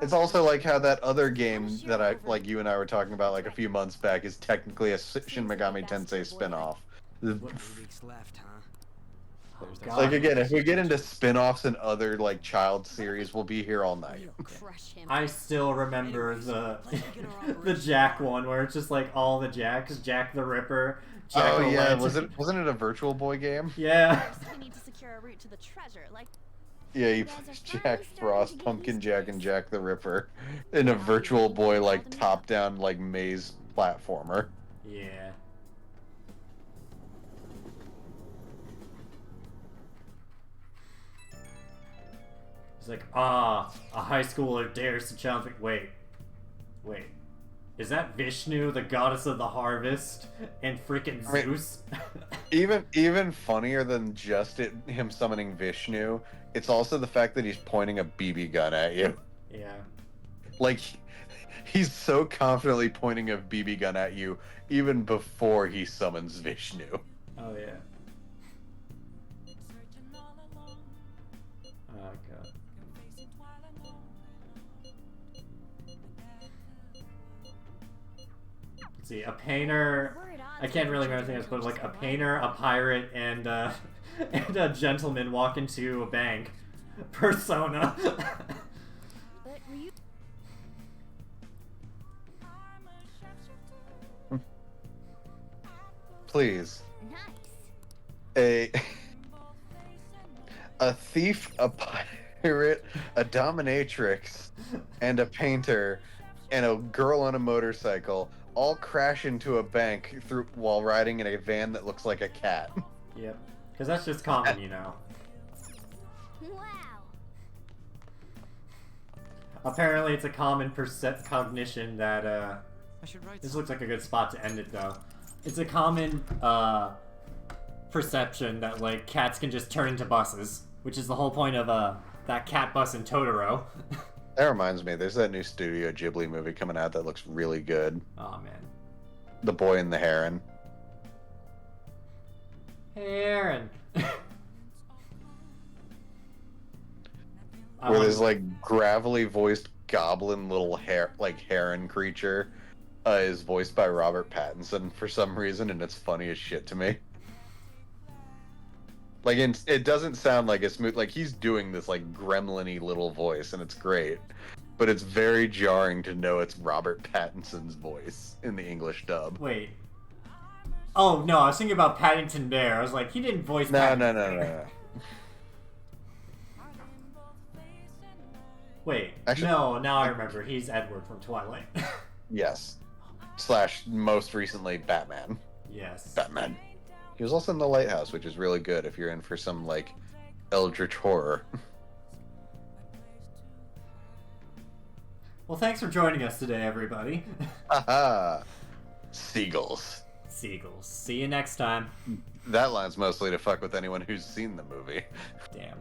It's also like how that other game that you and I were talking about like a few months back is technically a Shin Megami Tensei spin-off. God. Like again, if we get into spin-offs and other like child series, we'll be here all night. I still remember the Jack one where it's just like all the Jacks, Jack the Ripper, Jack Oh yeah, O'Lantern. wasn't it a Virtual Boy game? Yeah. We need to secure a route to the treasure, like. Yeah, you play Jack Frost, Pumpkin Jack, and Jack the Ripper in a Virtual Boy like top-down like maze platformer. Yeah. It's like, a high schooler dares to challenge me. Wait. Is that Vishnu, the goddess of the harvest, and freaking Zeus? Even funnier than just him summoning Vishnu, it's also the fact that he's pointing a BB gun at you. Yeah. Like, he's so confidently pointing a BB gun at you even before he summons Vishnu. Oh yeah. Oh god. Let's see, a painter I can't really remember anything else, but like a painter, a pirate, and and a gentleman walk into a bank. Persona. But were you... Please. Nice. A thief, a pirate, a dominatrix, and a painter, and a girl on a motorcycle all crash into a bank while riding in a van that looks like a cat. Yep. Because that's just common, you know. Wow. Apparently, it's a common cognition that, I should write this looks like a good spot to end it, though. It's a common, perception that, like, cats can just turn into buses. Which is the whole point of, that cat bus in Totoro. That reminds me, there's that new Studio Ghibli movie coming out that looks really good. Oh, man. The Boy and the Heron. Hey, Aaron. Where this, like, gravelly voiced goblin little heron creature is voiced by Robert Pattinson for some reason, and it's funny as shit to me. Like, it doesn't sound like a smooth... Like, he's doing this, like, gremlin-y little voice, and it's great. But it's very jarring to know it's Robert Pattinson's voice in the English dub. Wait. Oh, no, I was thinking about Paddington Bear. I was like, he didn't voice Paddington Bear. No. Wait, Actually, no, now I remember. He's Edward from Twilight. Yes. / most recently, Batman. Yes. Batman. He was also in The Lighthouse, which is really good if you're in for some, like, eldritch horror. Well, thanks for joining us today, everybody. Haha. Seagulls. Seagulls. See you next time. That line's mostly to fuck with anyone who's seen the movie. Damn.